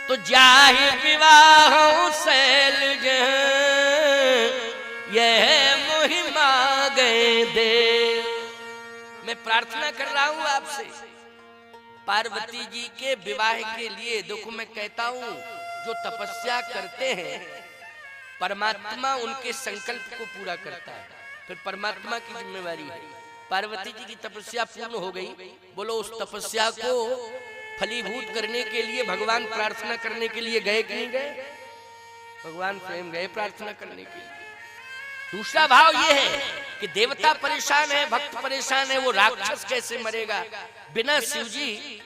तो जाहि विवाह सैलज, यह मोहि मांगे दे। मैं प्रार्थना कर रहा हूं आपसे पार्वती जी के विवाह के लिए। देखो मैं कहता हूं, जो तपस्या करते हैं परमात्मा उनके संकल्प को पूरा करता है, फिर परमात्मा की जिम्मेवारी है। पार्वती जी की तपस्या पूर्ण हो गई, बोलो उस तपस्या को फलीभूत करने के लिए भगवान प्रार्थना करने के लिए गए कि नहीं गए? भगवान स्वयं गए प्रार्थना करने के लिए। दूसरा भाव ये है कि देवता परेशान है, भक्त परेशान है, वो राक्षस कैसे मरेगा? बिना शिवजी,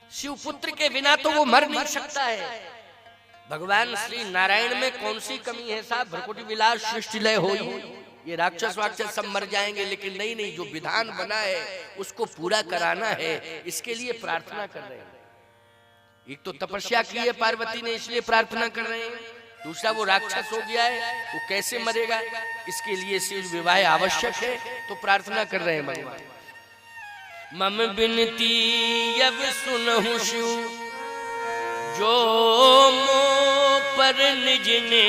शिवपुत्र के बिना तो वो मर नहीं सकता है। भगवान श्री नारायण में कौन सी कमी है साहब? भ्रकुटी विलास सृष्टि लय होई, ये राक्षस वाक्षस सब मर जाएंगे, लेकिन नहीं नहीं, जो विधान बना है उसको पूरा कराना है, इसके लिए प्रार्थना कर रहे हैं। एक तो तपस्या की है पार्वती ने, इसलिए प्रार्थना कर रहे हैं। दूसरा वो राक्षस हो गया है, वो कैसे मरेगा, इसके लिए शिव विवाह आवश्यक है, तो प्रार्थना कर रहे हैं भगवान। मम बिनती अब सुनहु शिव, जो मो पर निज ने,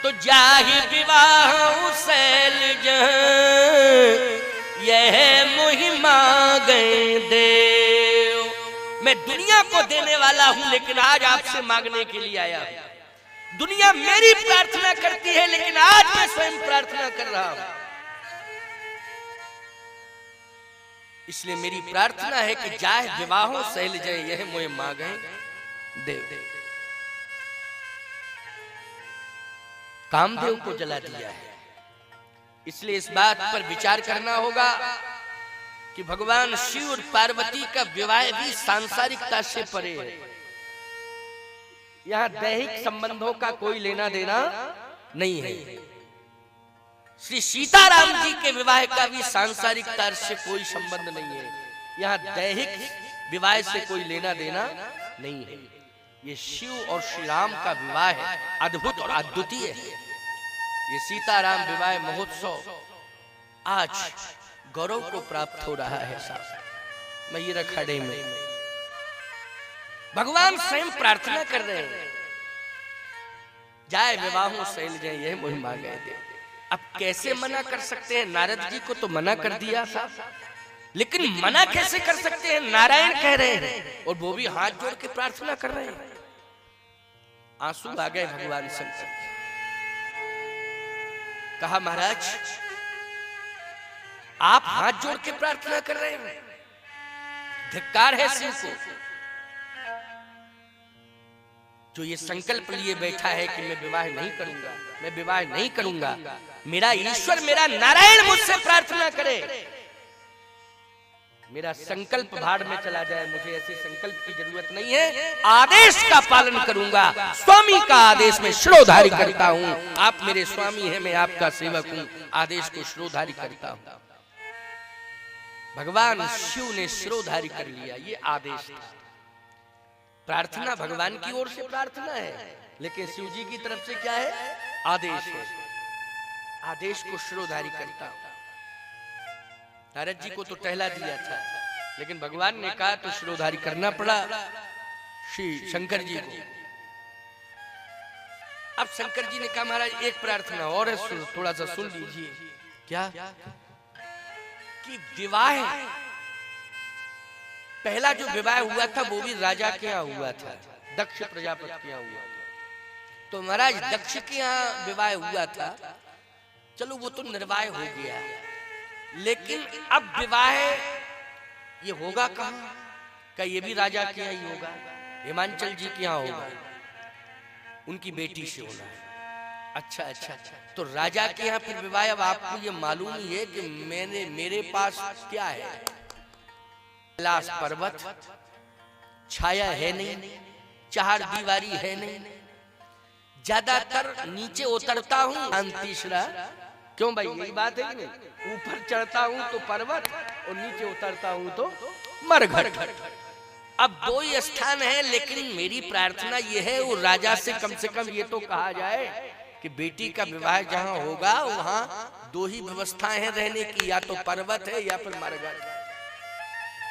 तो जाहि विवाह सैलज, यह मोहि मांगे देव। मैं दुनिया को देने वाला हूं, लेकिन आज आपसे मांगने के लिए आया हूं। दुनिया मेरी प्रार्थना करती है, लेकिन आज मैं स्वयं प्रार्थना कर रहा हूं। इसलिए मेरी प्रार्थना है कि जाए विवाहों सैल जाए, यह मोहे मांगे देव। कामदेव को जला दिया है, इसलिए इस बात पर विचार करना होगा कि भगवान शिव और पार्वती का विवाह भी सांसारिकता से परे है। यहां दैहिक संबंधों का कोई लेना देना नहीं है। श्री सीताराम जी के विवाह का भी सांसारिकता से कोई संबंध नहीं है। यहाँ दैहिक विवाह से कोई लेना देना नहीं है। ये शिव और श्री राम का विवाह है, अद्भुत और अद्वितीय है। ये सीताराम विवाह महोत्सव आज गौरव को प्राप्त हो रहा है। साहब मैया खड़े में भगवान स्वयं प्रार्थना कर रहे हैं, जाए विवाहों सैल जाए, यह मोहि मांगे दे। अब कैसे मना कर सकते हैं? नारद जी को तो मना कर दिया था, लेकिन मना कैसे कर सकते हैं? नारायण कह रहे हैं और वो भी हाथ जोड़ के प्रार्थना कर रहे हैं। आंसू आ गए भगवान शंकर। कहा महाराज आप हाथ जोड़ के प्रार्थना कर रहे हैं, धिक्कार है शिव को, जो ये संकल्प लिए बैठा है कि मैं विवाह नहीं करूंगा, मैं विवाह नहीं करूंगा। मेरा ईश्वर, मेरा नारायण मुझसे प्रार्थना करे, मेरा संकल्प भाड़ में चला जाए, मुझे ऐसे संकल्प की जरूरत नहीं है। आदेश का पालन करूंगा, स्वामी का आदेश में शिरोधारी करता हूं। आप मेरे स्वामी हैं, मैं आपका सेवक हूं, आदेश को शिरोधारी करता हूं। भगवान शिव ने शिरोधारी कर लिया, ये आदेश था। प्रार्थना भगवान की ओर से प्रार्थना है, लेकिन शिव जी की तरफ से क्या है? आदेश है। आदेश को शिरोधारी करता हूं। नारद जी को तो टहला दिया था, लेकिन भगवान ने कहा तो शिरोधारी करना पड़ा श्री शंकर जी को। अब शंकर जी ने कहा महाराज एक प्रार्थना और है, थोड़ा सा सुन लीजिए। क्या? कि विवाह, पहला जो विवाह हुआ था वो भी राजा के यहाँ हुआ था, दक्ष प्रजापति के यहाँ हुआ था। तो महाराज दक्ष के यहाँ विवाह हुआ था, चलो वो तो निर्वाह हो गया, लेकिन अब विवाह ये होगा कहाँ? क्या ये भी राजा के यहाँ ही होगा? हिमांचल जी के यहाँ होगा। उनकी बेटी से होना है। अच्छा अच्छा, तो राजा के यहाँ फिर विवाह। अब आपको ये मालूम ही है कि मेरे पास क्या है, कैलाश पर्वत, छाया है नहीं, चार दीवारी है नहीं, ज्यादातर नीचे उतरता हूँ तीसरा। क्यों भाई, यही बात है कि नहीं? ऊपर चढ़ता हूँ तो पर्वत और नीचे उतरता हूँ तो मरघट। अब दो ही स्थान है, लेकिन मेरी प्रार्थना ये है वो राजा से कम ये तो कहा जाए कि बेटी का विवाह जहाँ होगा वहाँ दो ही व्यवस्थाएं हैं रहने की, या तो पर्वत है या फिर मरघट।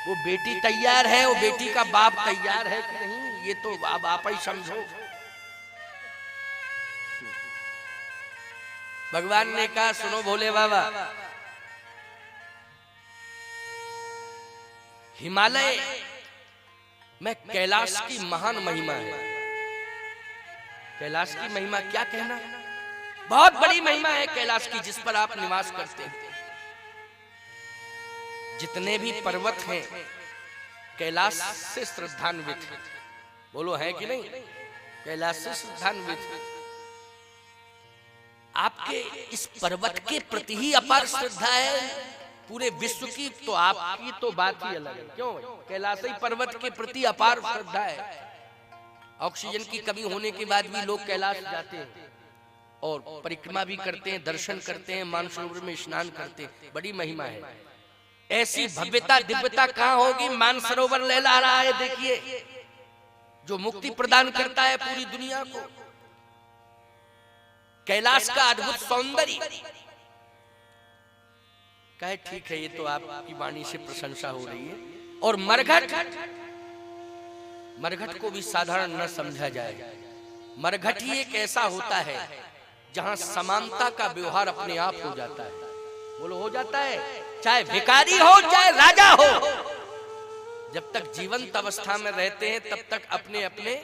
वो बेटी तैयार है, वो बेटी का बाप तैयार है कि नहीं, ये तो अब आप ही समझो। भगवान ने कहा सुनो भोले बाबा, हिमालय में कैलाश की महान महिमा है। कैलाश की महिमा क्या कहना, बहुत बड़ी महिमा है कैलाश की, जिस पर आप निवास करते हैं। जितने भी पर्वत हैं कैलाश से श्रद्धान्वित हैं। बोलो है कि नहीं, कैलाश से श्रद्धान्वित हैं। आपके इस पर्वत के प्रति ही अपार श्रद्धा है पूरे विश्व की, तो आपकी तो बात ही अलग है। क्यों, कैलाशी पर्वत के प्रति अपार श्रद्धा है। ऑक्सीजन की कमी होने के बाद भी लोग कैलाश जाते हैं और परिक्रमा भी करते हैं, दर्शन करते हैं, मानसरोवर में स्नान करते हैं। बड़ी महिमा है। ऐसी भव्यता दिव्यता कहाँ होगी, मानसरोवर लहला रहा है। देखिए, जो मुक्ति प्रदान करता है पूरी दुनिया को, कैलाश का अद्भुत सौंदर्य। कहे ठीक है, ये तो आपकी वाणी से प्रशंसा हो रही है। और मरघट को भी साधारण न समझा जाए। मरघट ही एक ऐसा होता है जहां समानता का व्यवहार अपने आप हो जाता है। बोलो हो जाता है, चाहे भिखारी हो चाहे राजा हो, जब तक जीवंत अवस्था में रहते हैं तब तक अपने अपने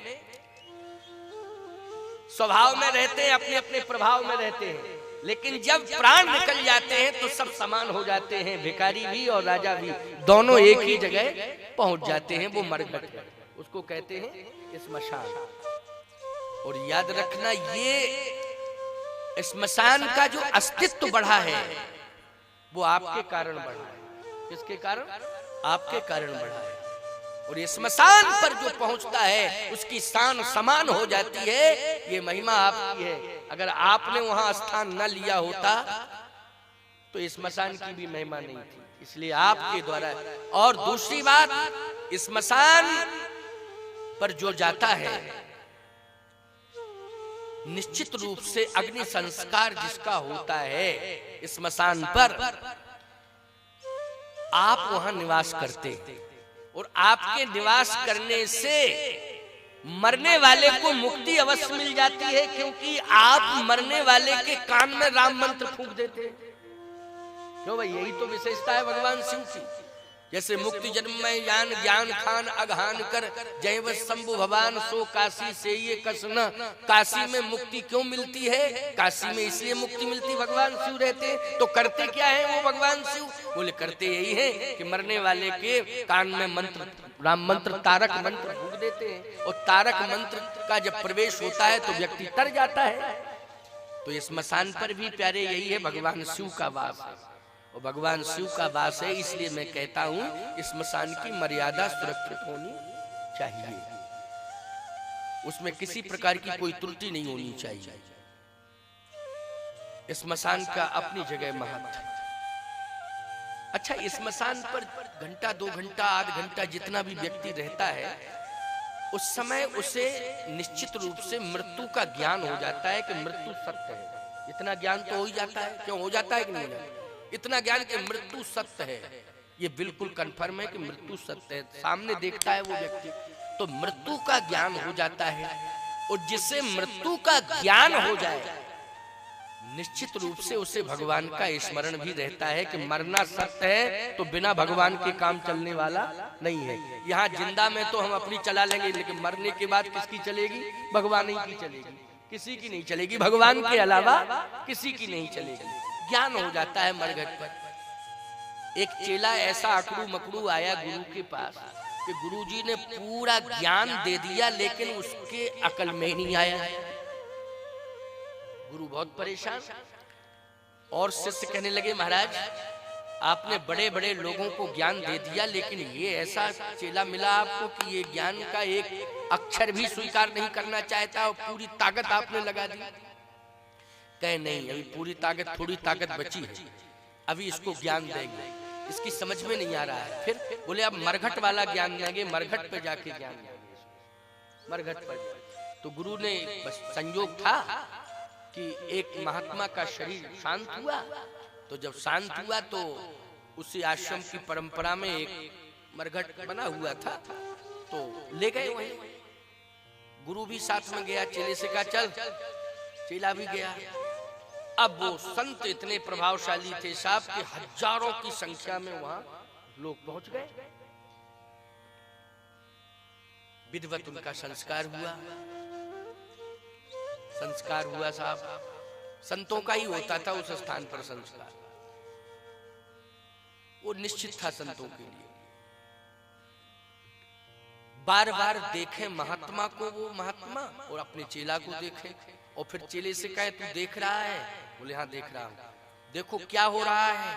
स्वभाव में रहते हैं, अपने अपने प्रभाव में रहते हैं। लेकिन जब प्राण निकल जाते हैं तो सब समान हो जाते हैं, भिखारी भी और राजा भी, दोनों एक ही जगह पहुंच जाते हैं। वो मरघट है, उसको कहते हैं श्मशान। और याद रखना, ये श्मशान का जो अस्तित्व बढ़ा है वो आपके कारण बढ़ा है। किसके कारण? आपके कारण बढ़ा है। और ये श्मशान पर जो पहुंचता है उसकी शान समान हो जाती है। ये महिमा आपकी है। अगर आपने वहां स्थान न लिया होता तो श्मशान की भी महिमा नहीं थी, इसलिए आपके द्वारा। और दूसरी बात, श्मशान पर जो जाता है निश्चित रूप से अग्नि संस्कार जिसका होता है श्मशान पर, आप वहां निवास करते हैं। और आपके निवास करने से मरने वाले को मुक्ति अवश्य मिल जाती है, क्योंकि आप मरने वाले के कान में राम मंत्र फूंक देते हैं। क्यों भाई, यही तो विशेषता है भगवान शिव की। जैसे मुक्ति जन्म में ज्ञान खान अगहान कर, जय व शंभु भगवान सो काशी से ये कसना। काशी में मुक्ति क्यों मिलती है? काशी में इसलिए मुक्ति मिलती, भगवान शिव रहते। तो करते क्या है वो भगवान शिव? बोले करते यही है कि मरने वाले के कान में मंत्र, राम मंत्र, तारक मंत्र फूंक देते हैं। और तारक मंत्र का जब प्रवेश होता है तो व्यक्ति तर जाता है। तो इस श्मशान पर भी प्यारे यही है, भगवान शिव का वास है। और भगवान शिव का वास है, इसलिए मैं कहता हूं श्मशान की मर्यादा सुरक्षित होनी चाहिए। उसमें किसी प्रकार की कोई त्रुटि नहीं होनी चाहिए। श्मशान का अपनी जगह महत्व। अच्छा, श्मशान पर घंटा 2 घंटा आध घंटा जितना भी व्यक्ति रहता है, उस समय उसे निश्चित रूप से मृत्यु का ज्ञान हो जाता है कि मृत्यु सत्य है। इतना ज्ञान तो हो ही जाता है। क्यों हो जाता है कि नहीं हो जाता? इतना ज्ञान कि मृत्यु सत्य है, ये बिल्कुल कंफर्म है कि मृत्यु सत्य है। सामने देखता है वो व्यक्ति, तो मृत्यु का ज्ञान हो जाता है। और जिससे मृत्यु का ज्ञान हो जाए, निश्चित रूप से उसे भगवान का स्मरण भी रहता है कि मरना सत्य है, तो बिना भगवान के काम चलने वाला नहीं है। यहाँ जिंदा में तो हम अपनी चला लेंगे, लेकिन मरने के बाद किसकी चलेगी? भगवान ही की चलेगी, किसी की नहीं चलेगी। भगवान के अलावा किसी की नहीं चलेगी। ज्ञान हो जाता है मरघट पर। एक चेला ऐसा अकड़ू मकड़ू आया गुरु के पास कि गुरुजी ने पूरा ज्ञान दे दिया, लेकिन उसके अकल में नहीं आया। गुरु बहुत परेशान। और शिष्य कहने लगे महाराज आपने बड़े बड़े लोगों को ज्ञान दे दिया, लेकिन ये ऐसा चेला मिला आपको कि ये ज्ञान का एक अक्षर भी स्वीकार नहीं करना चाहता और पूरी ताकत आपने लगा दी। कहे नहीं, अभी पूरी ताकत, थोड़ी ताकत बची है, अभी इसको ज्ञान देंगे, इसकी समझ में नहीं आ रहा है। फिर बोले अब मरघट वाला ज्ञान देंगे, मरघट पे जाके ज्ञान देंगे, मरघट पर। तो गुरु ने बस संयोग था कि एक महात्मा का शरीर शांत हुआ, तो जब शांत हुआ तो उसी आश्रम की परंपरा में एक मरघट बना हुआ था, तो ले गए वहीं। गुरु भी साथ में गया, चेले से कहा चल, चेला भी गया। अब वो संत इतने प्रभावशाली थे साहब कि हजारों की संख्या में वहां लोग पहुंच गए। विधिवत उनका संस्कार हुआ। संस्कार हुआ साहब, संतों का ही होता था उस स्थान पर संस्कार, वो निश्चित था संतों के लिए। बार बार देखे महात्मा को वो महात्मा, और अपने चेला को देखे, और फिर चेले से कहे तू देख रहा है? बोले हाँ देख रहा हूं। देखो क्या हो रहा है,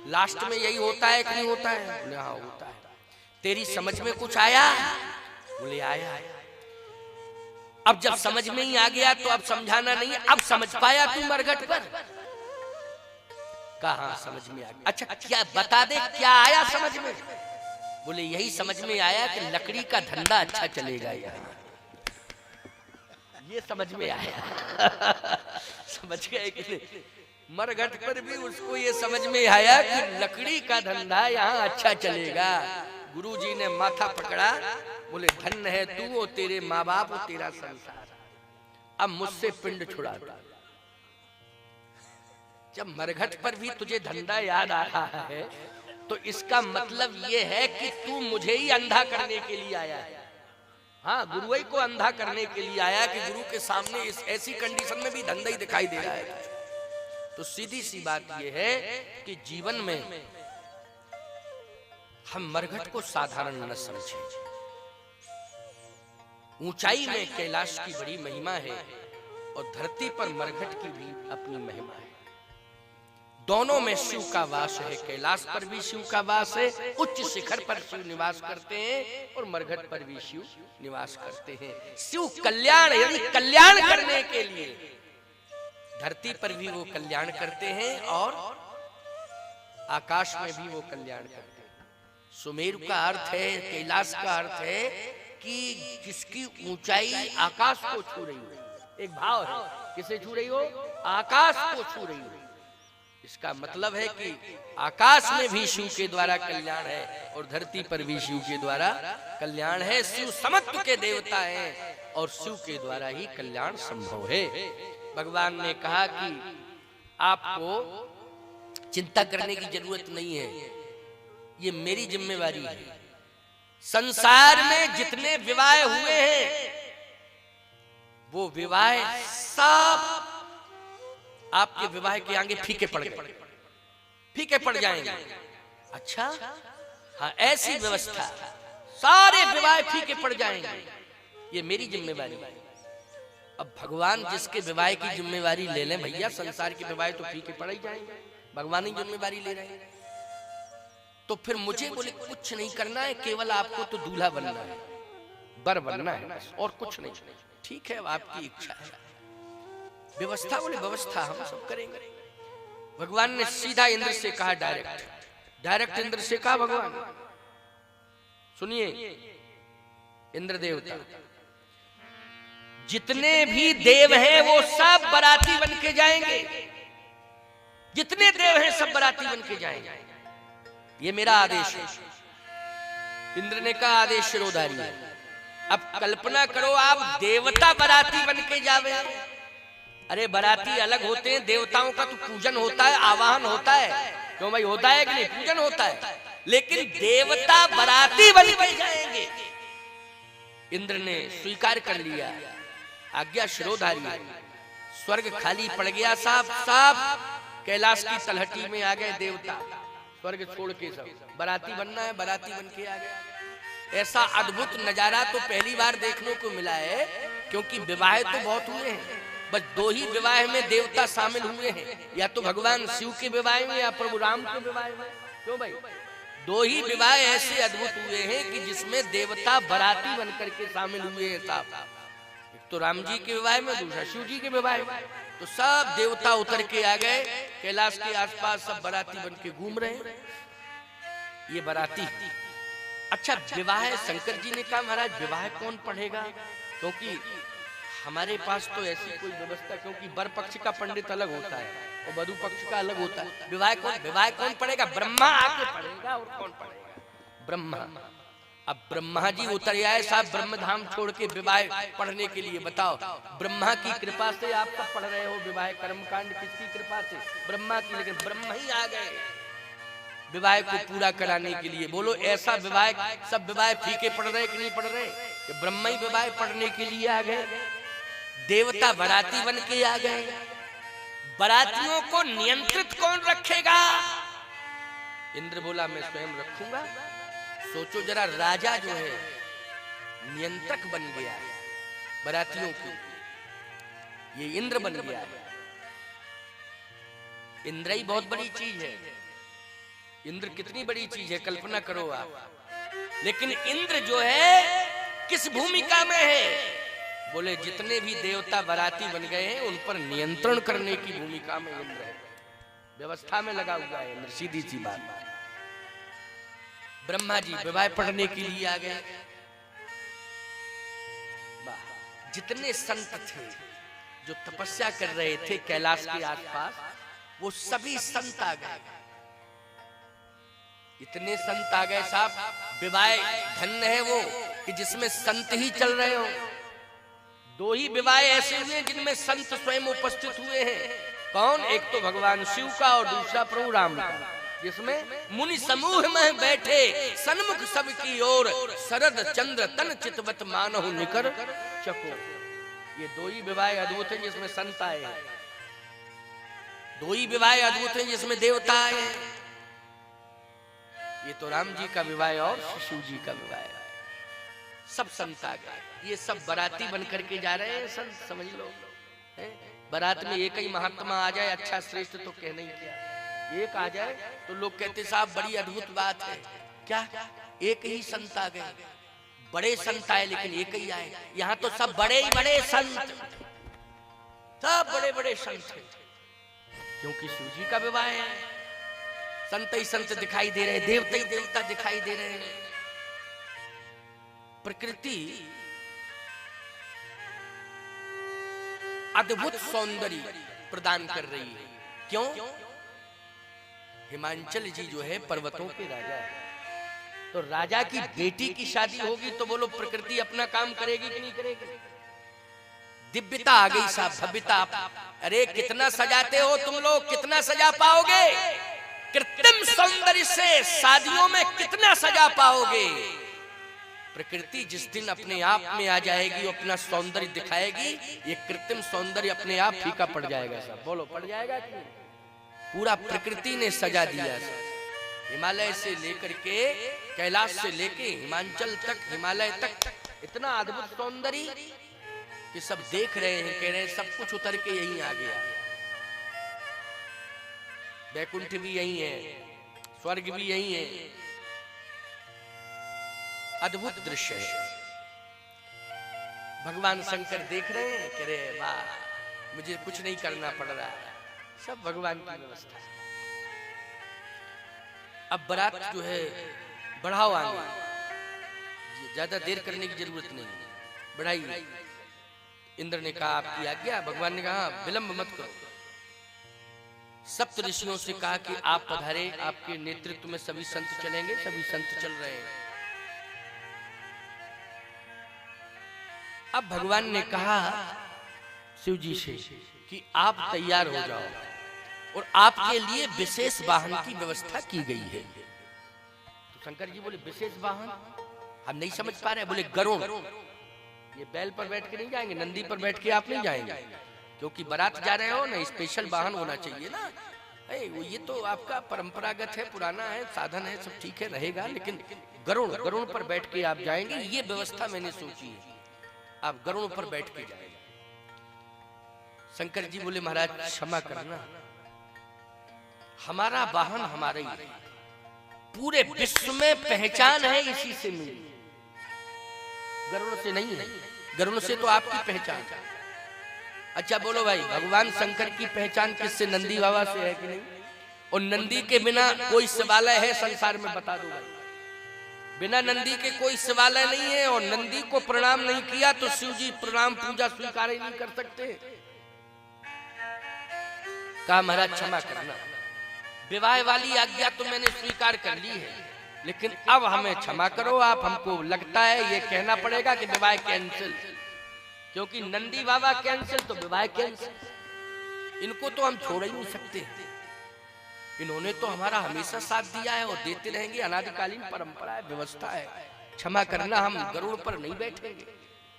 लास्ट में यही होता है कि नहीं होता है? बोले हाँ होता है। तेरी समझ में कुछ आया? बोले आया। अब जब समझ में ही आ गया तो अब समझाना नहीं, अब समझ पाया तू मरघट पर? कहा समझ में आ गया। अच्छा क्या बता दे, क्या आया समझ में? बोले यही समझ में आया कि लकड़ी का धंधा अच्छा चलेगा यार, ये समझ में आया। समझ गए कि नहीं? मरघट पर भी उसको ये समझ में आया कि लकड़ी का धंधा यहाँ अच्छा चलेगा। गुरुजी ने माथा पकड़ा, बोले धन्य है तू और तेरे माँ बाप और तेरा संसार, अब मुझसे पिंड छुड़ा दो। जब मरघट पर भी तुझे धंधा याद आ रहा है तो इसका मतलब ये है कि तू मुझे ही अंधा करने के लिए आया है। हाँ, गुरु ही को अंधा करने के लिए आया कि गुरु के सामने इस ऐसी कंडीशन में भी धंधा ही दिखाई दे रहा है। तो सीधी सी बात ये है कि जीवन में हम मरघट को साधारण न समझें। ऊंचाई में कैलाश की बड़ी महिमा है और धरती पर मरघट की भी अपनी महिमा है। दोनों में शिव का वास है, कैलाश पर भी शिव का वास है, उच्च शिखर पर शिव निवास करते हैं और मरघट पर भी शिव निवास करते हैं। शिव कल्याण, यानी कल्याण करने के लिए धरती पर भी वो कल्याण करते हैं और आकाश में भी वो कल्याण करते हैं। सुमेरु का अर्थ है, कैलाश का अर्थ है कि जिसकी ऊंचाई आकाश को छू रही हो। एक भाव है, किसे छू रही हो? आकाश को छू रही हो। इसका मतलब है कि आकाश में भी शिव के द्वारा कल्याण है और धरती पर भी शिव के द्वारा कल्याण है। शिव समत्व के देवता हैं और शिव के द्वारा ही कल्याण संभव है। भगवान ने कहा कि आपको चिंता करने की जरूरत नहीं है, ये मेरी जिम्मेवारी है। संसार में जितने विवाह हुए हैं वो विवाह सब आपके विवाह के आगे फीके पड़ गए, फीके पड़ जाएंगे। अच्छा हाँ, ऐसी व्यवस्था, सारे विवाह फीके पड़ जाएंगे, ये मेरी जिम्मेवारी है। अब भगवान जिसके विवाह की जिम्मेवारी ले लें भैया, संसार के विवाह तो फीके पड़ ही जाएंगे, भगवान ही जिम्मेवारी ले रहे हैं। तो फिर मुझे बोले कुछ नहीं करना है, केवल आपको तो दूल्हा बनना है, बर बनना है और कुछ नहीं। ठीक है, आपकी इच्छा है। व्यवस्था, बोले व्यवस्था हम सब करेंगे। भगवान ने सीधा इंद्र से कहा, डायरेक्ट इंद्र से कहा भगवान, सुनिए इंद्र देवता, जितने भी देव हैं वो सब बाराती बन के जाएंगे, जितने देव हैं सब बाराती बन के जाएंगे, ये मेरा आदेश है। इंद्र ने कहा आदेश शिरोधारी है। अब कल्पना करो आप देवता बाराती बन के जावे। अरे बाराती अलग होते हैं, देवताओं का तो पूजन होता है, आवाहन होता है, क्यों भाई होता है कि नहीं? पूजन होता है, लेकिन देवता बाराती बन के जाएंगे। इंद्र ने स्वीकार कर लिया, आज्ञा शिरोधारी। स्वर्ग खाली पड़ गया साहब, सब कैलाश की तलहटी में आ गए देवता, स्वर्ग छोड़ के सब बाराती बनना है, बाराती बन के आ गए। ऐसा अद्भुत नजारा तो पहली बार देखने को मिला है, क्योंकि विवाह तो बहुत हुए हैं, बस 2 ही विवाह में देवता शामिल हुए हैं, या तो भगवान शिव के विवाह में या प्रभु राम के विवाह में। क्यों भाई? 2 ही विवाह ऐसे अद्भुत हुए हैं कि जिसमें देवता बाराती बनकर के शामिल हुए हैं साहब। एक तो राम जी के विवाह में, दूसरा शिव जी के विवाह में। तो सब देवता उतर के आ गए कैलाश के आसपास, सब बाराती बन के घूम रहे हैं। ये बाराती। अच्छा, विवाह शंकर जी ने कहा महाराज विवाह कौन पढ़ेगा, क्योंकि हमारे पास तो ऐसी कोई व्यवस्था, क्योंकि वर पक्ष का पंडित अलग होता है और वधु पक्ष का अलग होता है। विवाह कौन पढ़ेगा? ब्रह्मा आके पढ़ेगा। और कौन पढ़ेगा? ब्रह्मा। अब ब्रह्मा जी उतर आए साहब ब्रह्मधाम छोड़ के विवाह पढ़ने के लिए। बताओ, ब्रह्मा की कृपा से आप सब पढ़ रहे हो विवाह कर्मकांड, किसकी कृपा से? ब्रह्मा की। लेकिन ब्रह्मा ही आ गए विवाह को पूरा कराने के लिए। बोलो, ऐसा विवाह, सब विवाह फीके पढ़ रहे कि नहीं पढ़ रहे? ब्रह्मा ही विवाह पढ़ने के लिए आ गए। देवता बाराती बन के आ गए। बारातियों को नियंत्रित कौन रखेगा? इंद्र बोला मैं स्वयं रखूंगा। सोचो जरा, राजा जो है नियंत्रक बन गया है बारातियों की, ये इंद्र बन गया है। इंद्र ही बहुत बड़ी चीज है। इंद्र कितनी बड़ी चीज है, कल्पना करो आप। लेकिन इंद्र जो है किस भूमिका में है? बोले जितने भी देवता बाराती बन गए हैं उन पर नियंत्रण करने की भूमिका में इंद्र है, व्यवस्था में लगा हुआ है इंद्र। सीधी सी बात। ब्रह्मा जी विवाह पढ़ने के लिए आ गए। जितने संत थे जो तपस्या कर रहे थे कैलाश के आसपास, वो सभी संत आ गए। इतने संत आ गए साहब, विवाह धन्य है वो कि जिसमें संत ही चल रहे हो। 2 ही विवाह ऐसे हुए जिनमें संत स्वयं उपस्थित हुए हैं। कौन? एक तो भगवान शिव का और दूसरा प्रभु राम का, जिसमें मुनि समूह में बैठे सन्मुख सबकी ओर, शरद चंद्र तन चितवत मानहु निकर चको। ये 2 ही विवाह अद्भुत है जिसमें संत आए हैं। 2 ही विवाह अद्भुत है जिसमें देवता आए हैं। ये तो राम जी का विवाह और शिव जी का विवाह है। सब संत आ गए। ये सब बाराती बन करके जा रहे हैं संत, समझ लो। बारात में एक ही महात्मा आ जाए, अच्छा श्रेष्ठ तो कहना ही क्या, एक आ जाए तो लोग कहते साहब बड़ी अद्भुत बात है। क्या? एक ही संत आ गए। बड़े संत आए लेकिन एक ही आए। यहाँ तो सब बड़े ही बड़े संत, सब बड़े बड़े संत हैं, क्योंकि शिव जी का विवाह है। संत ही संत दिखाई दे रहे, देवता ही देवता दिखाई दे रहे हैं। प्रकृति अद्भुत सौंदर्य प्रदान कर रही है। क्यों? हिमांचल जी जो है पर्वतों के राजा है, तो राजा की बेटी की शादी होगी तो बोलो प्रकृति अपना काम करेगी कि नहीं करेगी? दिव्यता आ गई साहब, भव्यता। अरे कितना सजाते हो तुम लोग, कितना सजा पाओगे? कृत्रिम सौंदर्य से शादियों में कितना सजा पाओगे? प्रकृति जिस दिन अपने आप में आ जाएगी, अपना सौंदर्य दिखाएगी, ये कृत्रिम सौंदर्य अपने आप फीका पड़ जाएगा साहब। बोलो पड़ जाएगा कि? पूरा प्रकृति ने सजा दिया। हिमालय से लेकर के, कैलाश से लेके हिमांचल तक, हिमालय तक इतना अद्भुत सौंदर्य कि सब देख रहे हैं, कह रहे हैं सब कुछ उतर के यहीं आ गया। वैकुंठ भी यही है, स्वर्ग भी यही है। अद्भुत दृश्य है। भगवान शंकर देख रहे हैं, कह रहे हैं वाह, मुझे कुछ नहीं करना पड़ रहा है, सब भगवान की व्यवस्था। अब बारात जो है बढ़ाओ आगे, ज्यादा देर करने की जरूरत नहीं, बढ़ाइए। इंद्र ने कहा आपकी आज्ञा। भगवान ने कहा विलंब मत करो। सप्त ऋषियों से कहा कि आप पधारे, आपके नेतृत्व में सभी संत चलेंगे। सभी संत चल रहे हैं। अब भगवान ने कहा शिव जी से कि आप तैयार हो जाओ और आपके लिए विशेष वाहन की व्यवस्था की गई है। तो शंकर जी बोले विशेष वाहन हम नहीं समझ पा रहे। बोले गरुड़। ये बैल पर बैठ के नहीं जाएंगे, नंदी पर बैठ के आप नहीं जाएंगे, क्योंकि बारात जा रहे हो ना, स्पेशल वाहन होना चाहिए ना। ये तो आपका परंपरागत है, पुराना है, साधन है, सब ठीक है रहेगा, लेकिन गरुड़ पर बैठ के आप जाएंगे, ये व्यवस्था मैंने सोची है। आप गरुड़ पर बैठ के जाएंगे। शंकर जी बोले महाराज क्षमा करना, हमारा वाहन हमारा ही है, पूरे विश्व में पहचान है इसी से मिली, गरुड़ से नहीं है। गरुड़ से तो आपकी पहचान। अच्छा बोलो भाई, भगवान शंकर की पहचान किससे? नंदी बाबा से है कि नहीं? और नंदी के बिना कोई शिवालय है संसार में? बता दो भाई, बिना नंदी के कोई शिवालय नहीं है। और नंदी को प्रणाम नहीं किया तो शिव जी प्रणाम पूजा स्वीकार ही नहीं कर सकते। कहा महाराज क्षमा करना, विवाह वाली आज्ञा तो मैंने स्वीकार कर ली है, लेकिन अब हमें क्षमा करो आप। हमको लगता है ये कहना पड़ेगा कि विवाह कैंसिल, क्योंकि नंदी बाबा कैंसिल तो विवाह कैंसिल। इनको तो हम छोड़ ही नहीं सकते, इन्होंने तो हमारा हमेशा साथ दिया है और देते रहेंगे, अनादिकालीन परंपरा है, व्यवस्था है। क्षमा करना, हम गरुड़ पर नहीं बैठेंगे,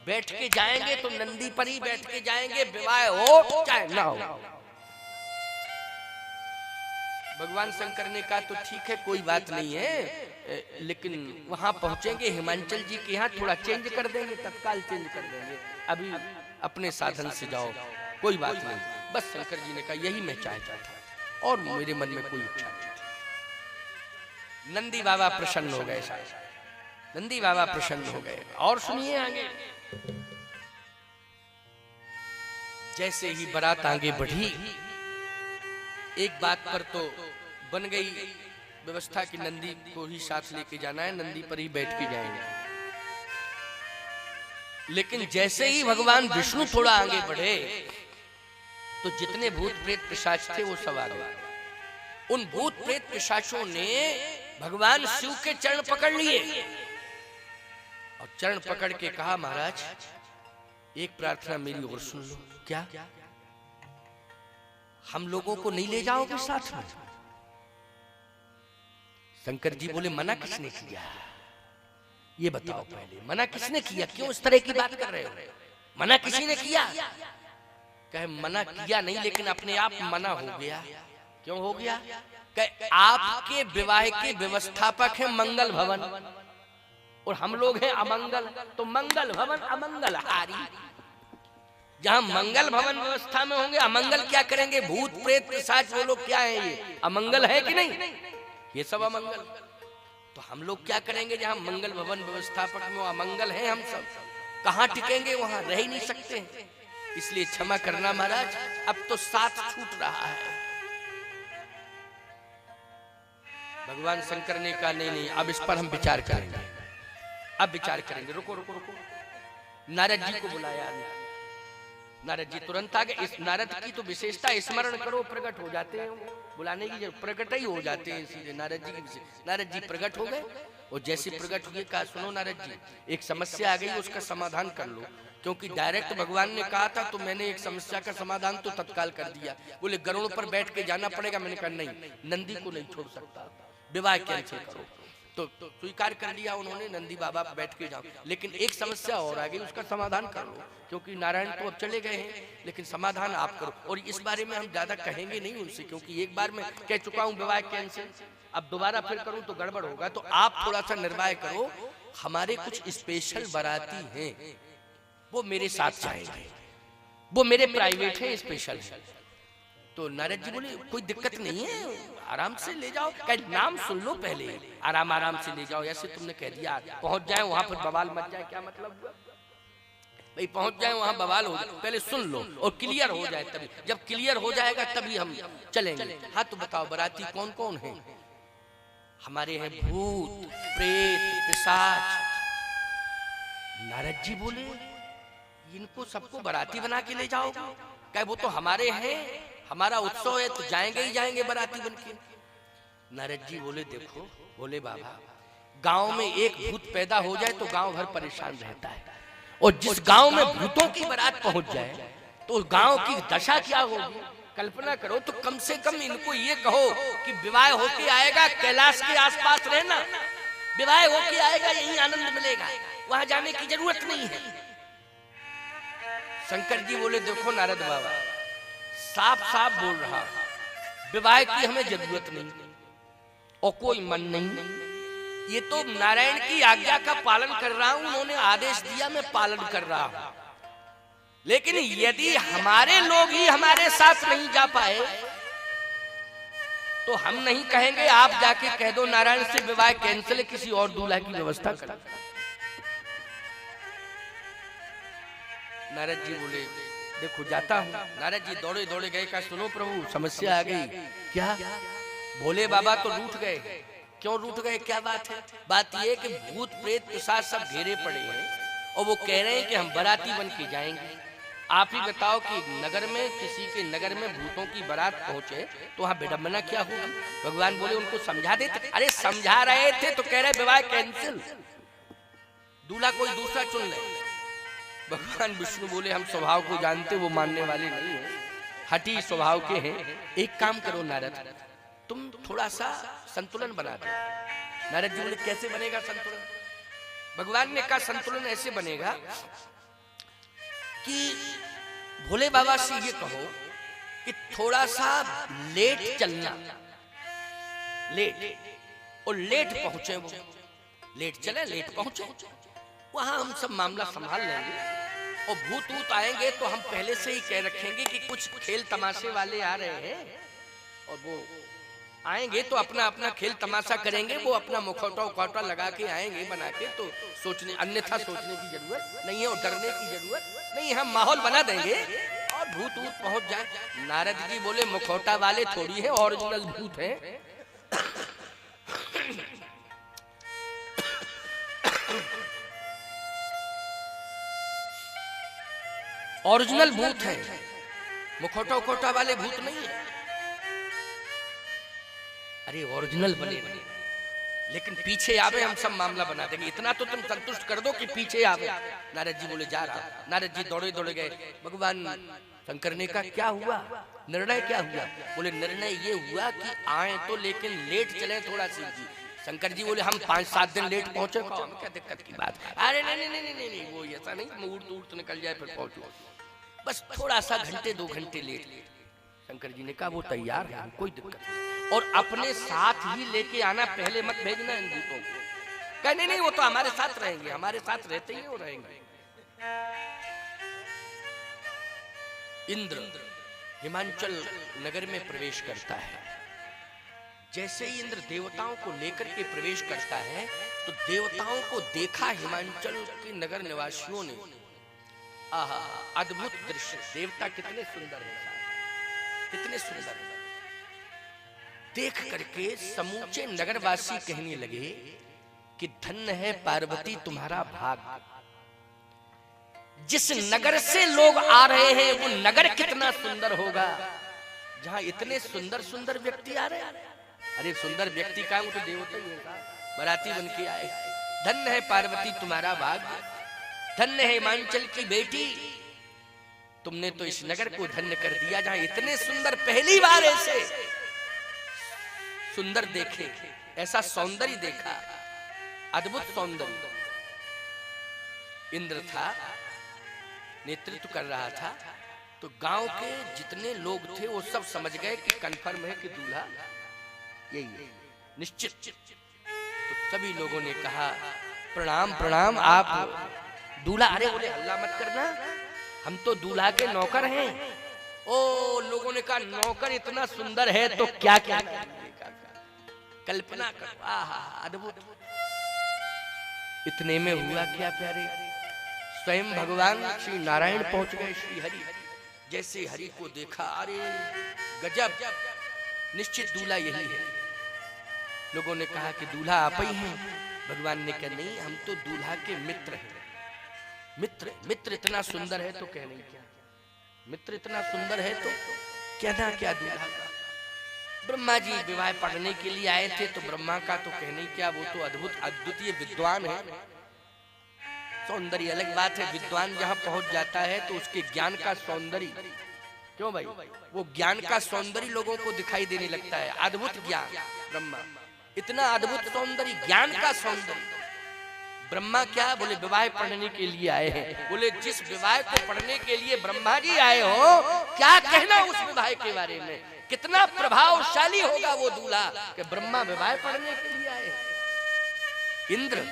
बैठ के जाएंगे तो नंदी पर ही बैठ के जाएंगे, विवाह हो चाहे ना हो। भगवान शंकर ने कहा तो ठीक है, कोई बात नहीं है, लेकिन वहां पहुंचेंगे हिमांचल जी के यहाँ, थोड़ा चेंज कर देंगे, तत्काल चेंज कर देंगे, अभी अपने साधन से जाओ, कोई बात नहीं। बस शंकर जी ने कहा यही मैं चाहता था और मेरे मन में कोई इच्छा नहीं थी। नंदी बाबा प्रसन्न हो गए, नंदी बाबा प्रसन्न हो गए। और सुनिए आगे, जैसे ही बारात आगे बढ़ी, एक बात पर तो बन गई व्यवस्था कि नंदी को ही साथ लेके जाना है, नंदी पर ही बैठ के जाएंगे। लेकिन जैसे ही भगवान विष्णु थोड़ा आगे बढ़े तो जितने भूत प्रेत पिशाच थे वो सब आ गए। उन भूत प्रेत पिशाचों ने भगवान शिव के चरण पकड़ लिए और चरण पकड़ के कहा महाराज एक प्रार्थना मेरी और सुन लो। क्या? हम लोगों को नहीं ले जाओगे साथ में? शंकर जी बोले मना किसने किया? ये बताओ पहले, मना किसने किया? क्यों इस तरह की बात कर रहे हो? मना किसी ने किया? कहे मना किया नहीं, लेकिन अपने आप मना हो गया। क्यों हो गया? कहे आपके विवाह के व्यवस्थापक है मंगल भवन और हम लोग हैं अमंगल, तो मंगल भवन अमंगल हारी। जहां मंगल भवन व्यवस्था में होंगे, अमंगल क्या करेंगे? भूत प्रेत पिशाच वो लोग क्या है? ये अमंगल है कि नहीं? ये सब अमंगल। तो हम लोग क्या करेंगे जहां मंगल भवन व्यवस्थापक में अमंगल है? हम सब कहां टिकेंगे? वहां रह ही नहीं सकते। इसलिए क्षमा करना महाराज, अब तो साथ छूट रहा है। भगवान शंकर ने कहा नहीं नहीं, अब इस पर हम विचार करेंगे, अब विचार करेंगे। रुको रुको रुको, नारद जी को बुलाया। नारद जी तुरंत आ गए। इस नारद की तो विशेषता, स्मरण करो प्रकट हो जाते हैं, बुलाने की प्रकट ही हो जाते हैं। इसीलिए नारद जी की नारद जी प्रकट हो गए और जैसे प्रकट हुए कहा सुनो नारद जी, एक समस्या आ गई, उसका समाधान कर लो। क्योंकि डायरेक्ट भगवान ने कहा था तो मैंने एक समस्या का समाधान तो तत्काल कर दिया। बोले गरुड़ पर बैठ के जाना पड़ेगा। मैंने कहा नहीं, नंदी को नहीं छोड़ सकता, विवाह कैंसिल करो। तो स्वीकार कर लिया उन्होंने, नंदी बाबा बैठ के जाओ। लेकिन एक समस्या और आ गई, उसका समाधान कर लो, क्योंकि नारायण तो अब चले गए हैं, लेकिन समाधान आप करो। और इस बारे में हम ज्यादा कहेंगे नहीं उनसे, क्योंकि एक बार मैं कह चुका हूँ विवाह कैंसिल, अब दोबारा फिर करूँ तो गड़बड़ होगा। तो आप थोड़ा सा निर्वाह करो। हमारे कुछ स्पेशल बाराती हैं, वो मेरे साथ जाएंगे, वो मेरे प्राइवेट है, स्पेशल है। तो नारद जी बोले कोई दिक्कत नहीं है, आराम से ले जाओ। कहीं नाम सुन लो पहले, आराम आराम से ले जाओ। ऐसे तुमने कह दिया पहुंच जाए वहां पर बवाल मच जाए, क्या मतलब हुआ भाई? पहुंच जाए वहां बवाल हो जाए, पहले सुन लो और क्लियर हो जाए, तभी जब क्लियर हो जाएगा तभी हम चलेंगे। हाँ तो बताओ बाराती कौन कौन है? हमारे हैं भूत प्रेत पिशाच। नारद जी बोले इनको सबको बाराती बना के ले जाओ? क्या वो तो हमारे हैं, हमारा उत्सव है, तो जाएंगे ही जाएंगे बाराती बनके। नारद जी बोले देखो बोले बाबा, गांव में एक भूत पैदा हो जाए तो गांव भर परेशान रहता है, और जिस गांव में भूतों की बारात पहुंच जाए तो गांव की दशा क्या होगी? कल्पना करो। तो कम से कम इनको ये कहो कि विवाह होके आएगा, कैलाश के आसपास रहना, विवाह होके आएगा, यही आनंद मिलेगा, वहां जाने की जरूरत नहीं है। शंकर जी बोले देखो नारद बाबा, साफ साफ बोल रहा, विवाह की हमें जरूरत नहीं और कोई मन नहीं। ये तो नारायण की आज्ञा का पालन कर रहा हूं, उन्होंने आदेश दिया, मैं पालन कर रहा हूं। लेकिन यदि हमारे लोग ही हमारे साथ नहीं जा पाए तो हम नहीं कहेंगे आप जाके कह दो नारायण से विवाह कैंसिल, किसी और दूल्हा की व्यवस्था कर। नारद जी बोले देखो जाता हूं। नारद जी दौड़े दौड़े गए, कहा सुनो प्रभु समस्या आ गई। क्या? भोले बाबा तो रूठ गए। क्यों रूठ गए, क्या बात है? बात यह कि भूत प्रेत पिशाच सब घेरे पड़े हैं और वो कह रहे हैं कि हम बाराती बन के जाएंगे। आप ही बताओ कि नगर में, किसी के नगर में भूतों की बारात पहुंचे तो वहां विडंबना क्या होगी? भगवान बोले उनको समझा देते। अरे समझा रहे थे तो कह रहे विवाह कैंसिल, दूल्हा कोई दूसरा चुन ले। भगवान विष्णु बोले हम स्वभाव को जानते, वो मानने वाले नहीं है, हठी स्वभाव के हैं। एक काम करो नारद, तुम थोड़ा सा संतुलन बना दो। नारद जी बोले कैसे बनेगा संतुलन? भगवान ने कहा संतुलन ऐसे बनेगा कि भोले बाबा से ये कहो कि थोड़ा सा लेट चलना, लेट और लेट पहुंचे, वो लेट चले लेट पहुंचे, वहां हम सब मामला संभाल लेंगे। और भूत ऊत आएंगे तो हम पहले से ही कह रखेंगे कि कुछ खेल तमाशे वाले आ रहे हैं और वो आएंगे तो अपना अपना खेल तमाशा करेंगे। वो अपना मुखौटा उखौटा लगा के आएंगे बना के, तो सोचने अन्यथा सोचने की जरूरत नहीं है और डरने की जरूरत नहीं, हम माहौल बना देंगे और भूत ऊत पहुंच जाए। नारद जी बोले मुखौटा वाले थोड़ी है, ओरिजिनल भूत है। ओरिजिनल भूत है, मुखौटा उखौटा वाले भूत नहीं है। अरे ओरिजिनल बने लेकिन पीछे आवे, हम सब मामला बना देंगे। इतना तो तुम संतुष्ट कर दो कि पीछे आवे। नारद जी बोले जा रहा। नारद जी दौड़े दौड़े गए। भगवान शंकर ने कहा क्या हुआ, निर्णय क्या हुआ? बोले निर्णय ये हुआ कि आए तो लेकिन लेट चले थोड़ा। शिव जी शंकर जी बोले हम 5-7 दिन लेट पहुंचे, क्या दिक्कत की बात? अरे नहीं नहीं नहीं नहीं, वो ऐसा नहीं, मुहूर्त निकल जाए फिर पहुंचो, बस थोड़ा सा घंटे 2 घंटे लेट। शंकर जी ने कहा वो तैयार है, कोई दिक्कत नहीं, और अपने साथ ही लेके आना, पहले मत भेजना इन भूतों को। कहने नहीं वो तो हमारे साथ रहेंगे, हमारे साथ रहते ही वो रहेंगे। इंद्र हिमांचल नगर में प्रवेश करता है। जैसे ही इंद्र देवताओं को लेकर के प्रवेश करता है तो देवताओं को देखा हिमांचल के नगर निवासियों ने। आहा अद्भुत दृश्य, देवता कितने सुंदर है, कितने सुंदर है। देख करके समूचे नगरवासी कहने लगे कि धन्य है पार्वती तुम्हारा भाग। जिस नगर से लोग आ रहे हैं वो नगर कितना सुंदर होगा जहां इतने सुंदर सुंदर व्यक्ति आ रहे हैं। अरे सुंदर व्यक्ति का वो तो देवता ही है, बाराती बन के आए। धन्य है पार्वती तुम्हारा भाग, धन्य है हिमांचल की बेटी, तुमने तो इस नगर को धन्य कर दिया जहां इतने सुंदर, पहली बार ऐसे सुंदर देखे, ऐसा सौंदर्य देखा, अद्भुत सौंदर्य। इंद्र था, नेतृत्व कर रहा था, तो गांव के जितने लोग थे वो सब समझ गए कि कंफर्म है कि दूल्हा यही है, निश्चित। तो सभी लोगों ने कहा प्रणाम प्रणाम, आप दूल्हा। अरे बोले हल्ला मत करना, हम तो दूल्हा के नौकर हैं। ओ लोगों ने कहा नौकर इतना सुंदर है तो क्या क्या कल्पना करो, आहा अद्भुत। इतने में हुआ क्या प्यारे, स्वयं भगवान श्री नारायण पहुंच गए, श्री हरि। जैसे हरि को देखा, अरे गजब, निश्चित दूल्हा यही है। लोगों ने कहा कि दूल्हा आप ही हैं। भगवान ने कहा नहीं, हम तो दूल्हा के मित्र हैं। मित्र, मित्र इतना सुंदर है तो कहने क्या, मित्र इतना सुंदर है तो कहना क्या दूल्हा का। ब्रह्मा जी विवाह पढ़ने के लिए आए थे तो ब्रह्मा का तो कहने क्या, वो तो अद्भुत अद्वितीय विद्वान है। सौंदर्य अलग बात है, विद्वान जहां पहुंच जाता है तो उसके ज्ञान का सौंदर्य, क्यों भाई, वो ज्ञान का सौंदर्य लोगों को दिखाई देने लगता है। अद्भुत ज्ञान, ब्रह्मा इतना अद्भुत सौंदर्य, ज्ञान का सौंदर्य। ब्रह्मा क्या बोले विवाह पढ़ने के लिए आए हैं। बोले जिस विवाह को पढ़ने के लिए ब्रह्मा जी आए हो, क्या कहना उस विवाह के बारे में, कितना प्रभावशाली होगा वो दूल्हा कि ब्रह्मा विवाह पढ़ने के लिए आए। इंद्र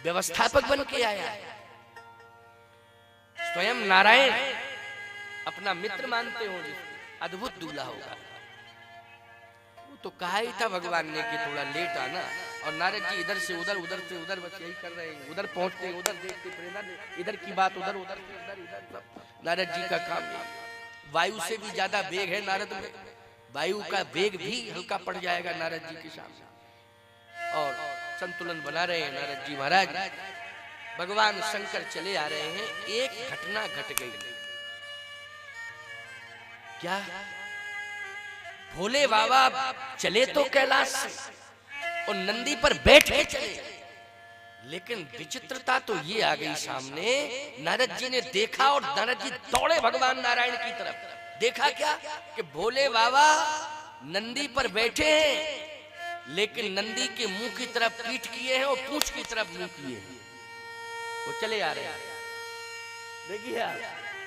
व्यवस्थापक बन के आया, स्वयं नारायण अपना मित्र मानते हो, जिसको अद्भुत दूल्हा होगा। वो तो कहा ही था भगवान ने कि थोड़ा लेट आना, और नारद जी इधर से उधर, उधर से उधर, बस यही कर रहे हैं। उधर पहुंचते हैं, उधर देखते, फिर इधर की बात उधर, उधर से इधर, इधर सब नारद जी का काम है। वायु से भी ज्यादा वेग है नारद में, वायु का वेग भी हल्का पड़ जाएगा नारद जी के सामने। और संतुलन बना रहे हैं नारद जी महाराज। भगवान शंकर चले आ रहे हैं, एक घटना घट गई। क्या? भोले बाबा चले तो कैलाश से और नंदी पर बैठ के चले, लेकिन विचित्रता तो ये आ गई सामने। नारद जी ने देखा और नारद जी दौड़े भगवान नारायण की तरफ। देखा क्या कि भोले बाबा नंदी पर बैठे हैं, लेकिन नंदी के मुंह की तरफ पीठ किए हैं और पूंछ की तरफ मुंह किए हैं। वो चले आ रहे हैं, देखिए आप,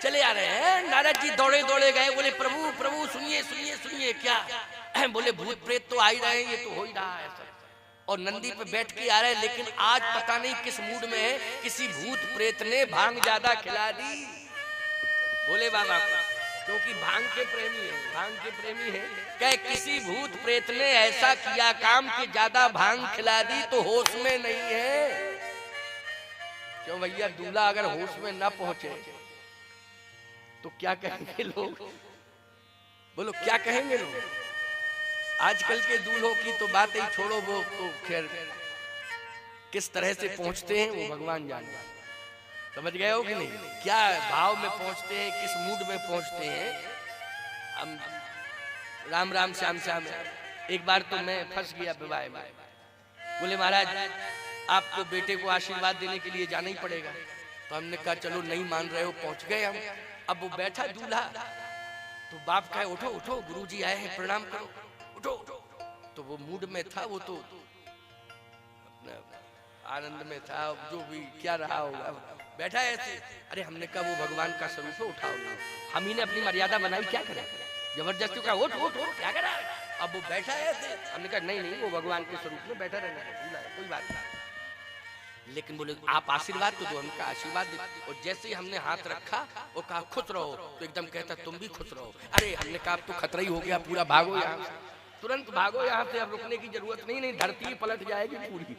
चले आ रहे हैं। नारद जी दौड़े दौड़े गए, बोले प्रभु प्रभु सुनिए सुनिए सुनिए। क्या? बोले भूत प्रेत तो आ ही रहे हैं, ये तो हो ही रहा है सब, और नंदी पे बैठ के आ रहे हैं। लेकिन आज पता नहीं किस मूड में है, किसी भूत प्रेत ने भांग ज्यादा खिला दी भोले बाबा को, क्योंकि भांग के प्रेमी है, भांग के प्रेमी है। कहे किसी भूत प्रेत ने ऐसा किया काम कि ज्यादा भांग खिला दी तो होश में नहीं है। क्यों भैया, दूल्हा अगर होश में ना पहुंचे तो क्या कहेंगे लोग? बोलो क्या कहेंगे लोग? आजकल के दूल्हों की तो बात ही छोड़ो, वो तो खैर किस तरह से पहुंचते हैं वो भगवान जाने। समझ गए हो कि नहीं? क्या भाव में पहुंचते हैं, किस मूड में पहुंचते हैं। हम राम राम श्याम श्याम। एक बार तो मैं फंस गया विवाह में। बोले महाराज आपको बेटे को आशीर्वाद देने के लिए जाना ही पड़ेगा। तो हमने कहा चलो नहीं मान रहे हो, पहुंच गए हम। अब वो बैठा दूल्हा, तो बाप कहे उठो उठो गुरुजी आए हैं, प्रणाम करो, उठो। तो वो मूड में था, वो तो आनंद में था, जो भी क्या रहा होगा, बैठा ऐसे। अरे हमने कहा वो भगवान का स्वरूप है, उठाओ। हम ही ने अपनी मर्यादा बनाई, क्या करें, जबरदस्ती कहा उठ उठ उठ, क्या करा। अब वो बैठा है ऐसे। हमने कहा नहीं नहीं, वो भगवान के स्वरूप में बैठा रहना, कोई बात नहीं। लेकिन बोले आप आशीर्वाद तो दो। हमका आशीर्वाद दे। और जैसे ही हमने हाथ रखा और कहा खुश रहो, तो एकदम कहता तुम भी खुश रहो। अरे हमने कहा अब तो खतरा ही हो गया पूरा, भागो यहाँ से, तुरंत भागो यहाँ से, अब रुकने की जरूरत नहीं, नहीं धरती पलट जाएगी पूरी।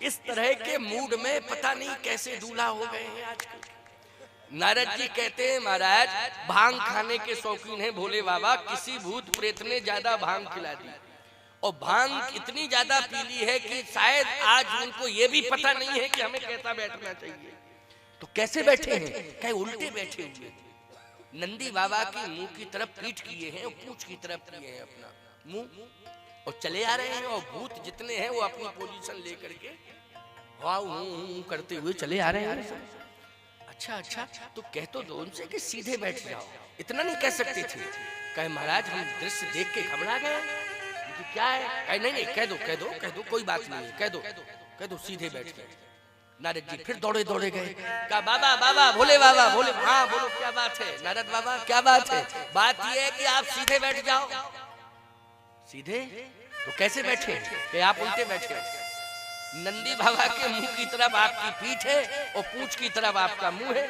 इस तरह के मूड में पता नहीं कैसे दूल्हा हो गए हैं आजकल। नारद जी कहते हैं महाराज भांग खाने के शौकीन हैं भोले बाबा, किसी भूत प्रेत ने ज्यादा भांग खिला दी, और भांग इतनी ज्यादा पी ली है कि शायद आज उनको ये भी पता नहीं है कि हमें कैसा बैठना चाहिए। तो कैसे बैठे हैं? कहीं उल्टे बैठे हुए, नंदी बाबा की मुंह की तरफ पीठ किए हैं और पूंछ की तरफ किए हैं अपना मुंह, और चले आ रहे हैं। और भूत जितने हैं वो अपनी पोजीशन लेकर के वाह करते हुए चले आ रहे हैं। अच्छा अच्छा, तो कह तो दो उनसे कि सीधे बैठ जाओ, इतना नहीं कह सकते थे? कहे महाराज हम दृश्य देख के घबरा गए, क्या है? कहे नहीं नहीं, कह दो कोई बात नहीं है, कह दो सीधे बैठ गए। नारद जी फिर दौड़े दौड़े गए, कहा बाबा बाबा भोले बाबा, बोले हाँ बोलो क्या बात है। नारद बाबा क्या बात है? बात यह है कि आप सीधे बैठ जाओ। सीधे? तो कैसे बैठे? कि आप उल्टे बैठे। नंदी बाबा के मुंह की तरफ आपकी पीठ है और पूंछ की तरफ आपका मुंह है।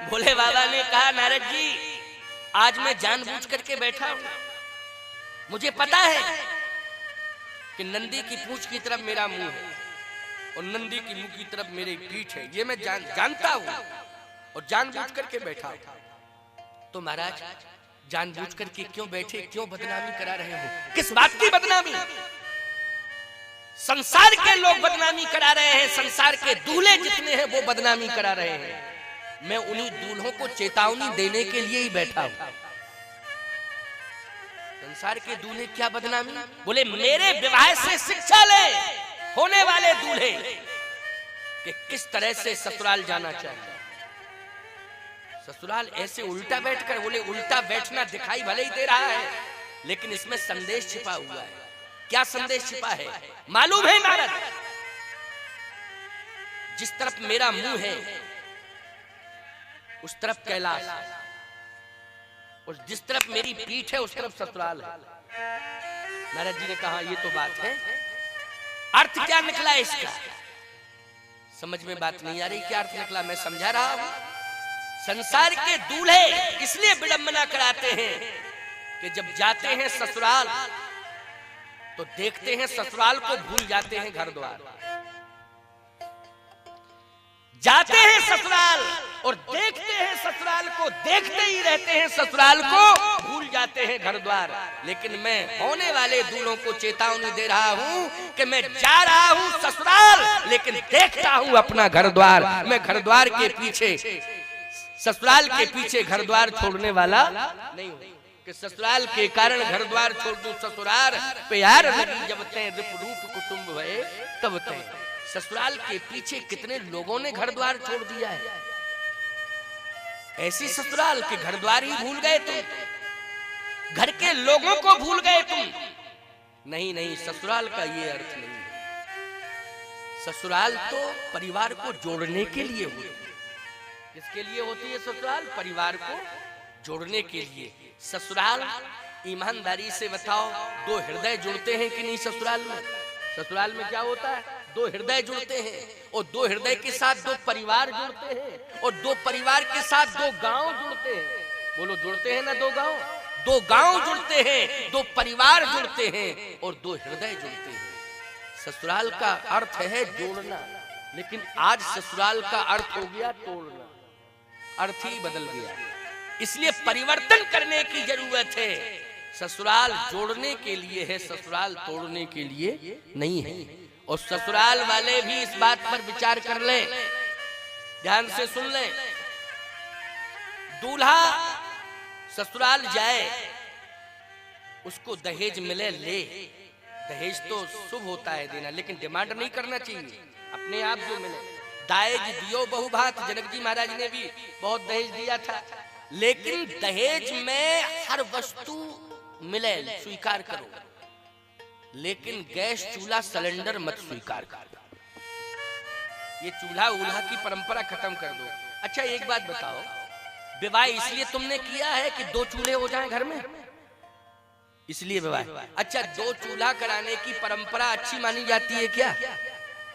भोले बाबा ने कहा नारद जी आज मैं जानबूझ करके बैठा हूं, मुझे पता है कि नंदी की पूंछ की तरफ मेरा मुंह है और नंदी की मुंह की तरफ मेरी पीठ है, ये मैं जानता हूं और जानबूझ करके बैठा हूं। तो महाराज जानबूझ करके क्यों बैठे, क्यों बदनामी करा रहे हो? किस बात की बदनामी? संसार के लोग बदनामी करा रहे हैं, संसार के दूल्हे जितने हैं वो बदनामी करा रहे हैं। मैं उन्हीं दूल्हों को चेतावनी देने के लिए ही बैठा हूं। संसार के दूल्हे क्या बदनामी? बोले मेरे विवाह से शिक्षा ले होने वाले दूल्हे कि किस तरह से ससुराल जाना चाहिए। ससुराल ऐसे उल्टा बैठकर, बोले उल्टा बैठना दिखाई भले ही दे रहा है लेकिन इसमें संदेश छिपा हुआ है। क्या संदेश छिपा है मालूम है नारद? जिस तरफ मेरा मुंह है उस तरफ कैलाश, और जिस तरफ मेरी पीठ है उस तरफ ससुराल है। नारद जी ने कहा ये तो बात है। अर्थ क्या निकला इसका? समझ में बात नहीं आ रही, क्या अर्थ निकला? मैं समझा रहा हूं। संसार के दूल्हे इसलिए विडंबना कराते हैं कि जब जाते हैं ससुराल तो देखते हैं ससुराल को भूल जाते हैं घर द्वार। जाते हैं ससुराल और देखते हैं ससुराल को, देखते ही रहते हैं ससुराल को, भूल जाते हैं घर द्वार। लेकिन मैं होने वाले दूल्हों को चेतावनी दे रहा हूं कि मैं जा रहा हूं ससुराल, लेकिन देखता हूं अपना घर द्वार। मैं घर द्वार के पीछे, ससुराल के पीछे घर द्वार छोड़ने वाला नहीं हूं कि ससुराल के कारण घर द्वार छोड़ दूं। ससुराल प्यार लगी जब तय रूप कुटुंब भये तब तय। ससुराल के पीछे कितने लोगों ने घर द्वार छोड़ दिया है। ऐसी ससुराल के घर द्वार ही भूल गए तुम, घर के लोगों को भूल गए तुम। नहीं नहीं, ससुराल का ये अर्थ नहीं है। ससुराल तो परिवार को जोड़ने के लिए होती है। किसके लिए होती है ससुराल? परिवार को जोड़ने के लिए। ससुराल, ईमानदारी से बताओ, दो हृदय जुड़ते हैं कि नहीं ससुराल में? ससुराल में क्या होता है? दो हृदय जुड़ते हैं, और दो हृदय के साथ दो परिवार जुड़ते हैं, और दो परिवार के साथ दो गांव जुड़ते हैं। बोलो, जुड़ते हैं ना दो गांव? दो गांव जुड़ते हैं, दो परिवार जुड़ते हैं, और दो हृदय जुड़ते हैं। ससुराल का अर्थ है जोड़ना, लेकिन आज ससुराल का अर्थ हो गया तोड़ना। अर्थ ही बदल गया। इसलिए परिवर्तन करने की जरूरत है। ससुराल जोड़ने के लिए है, ससुराल तोड़ने के लिए नहीं है। और ससुराल वाले भी इस बात पर विचार कर लें, ध्यान से सुन लें। दूल्हा ससुराल जाए, उसको दहेज मिले ले। दहेज तो शुभ होता है देना, लेकिन डिमांड नहीं करना चाहिए। अपने आप जो मिले, दहेज दियो बहुभात। जनक जी महाराज ने भी बहुत दहेज दिया था, लेकिन दहेज में हर वस्तु मिले स्वीकार करो, लेकिन गैस चूल्हा सिलेंडर मत स्वीकार करो। ये चूल्हा उल्हा की परंपरा खत्म कर दो। अच्छा एक बात बताओ, विवाह इसलिए तुमने किया है कि दो चूल्हे हो जाएं घर में? इसलिए विवाह। अच्छा, दो चूल्हा कराने की परंपरा अच्छी मानी जाती है क्या?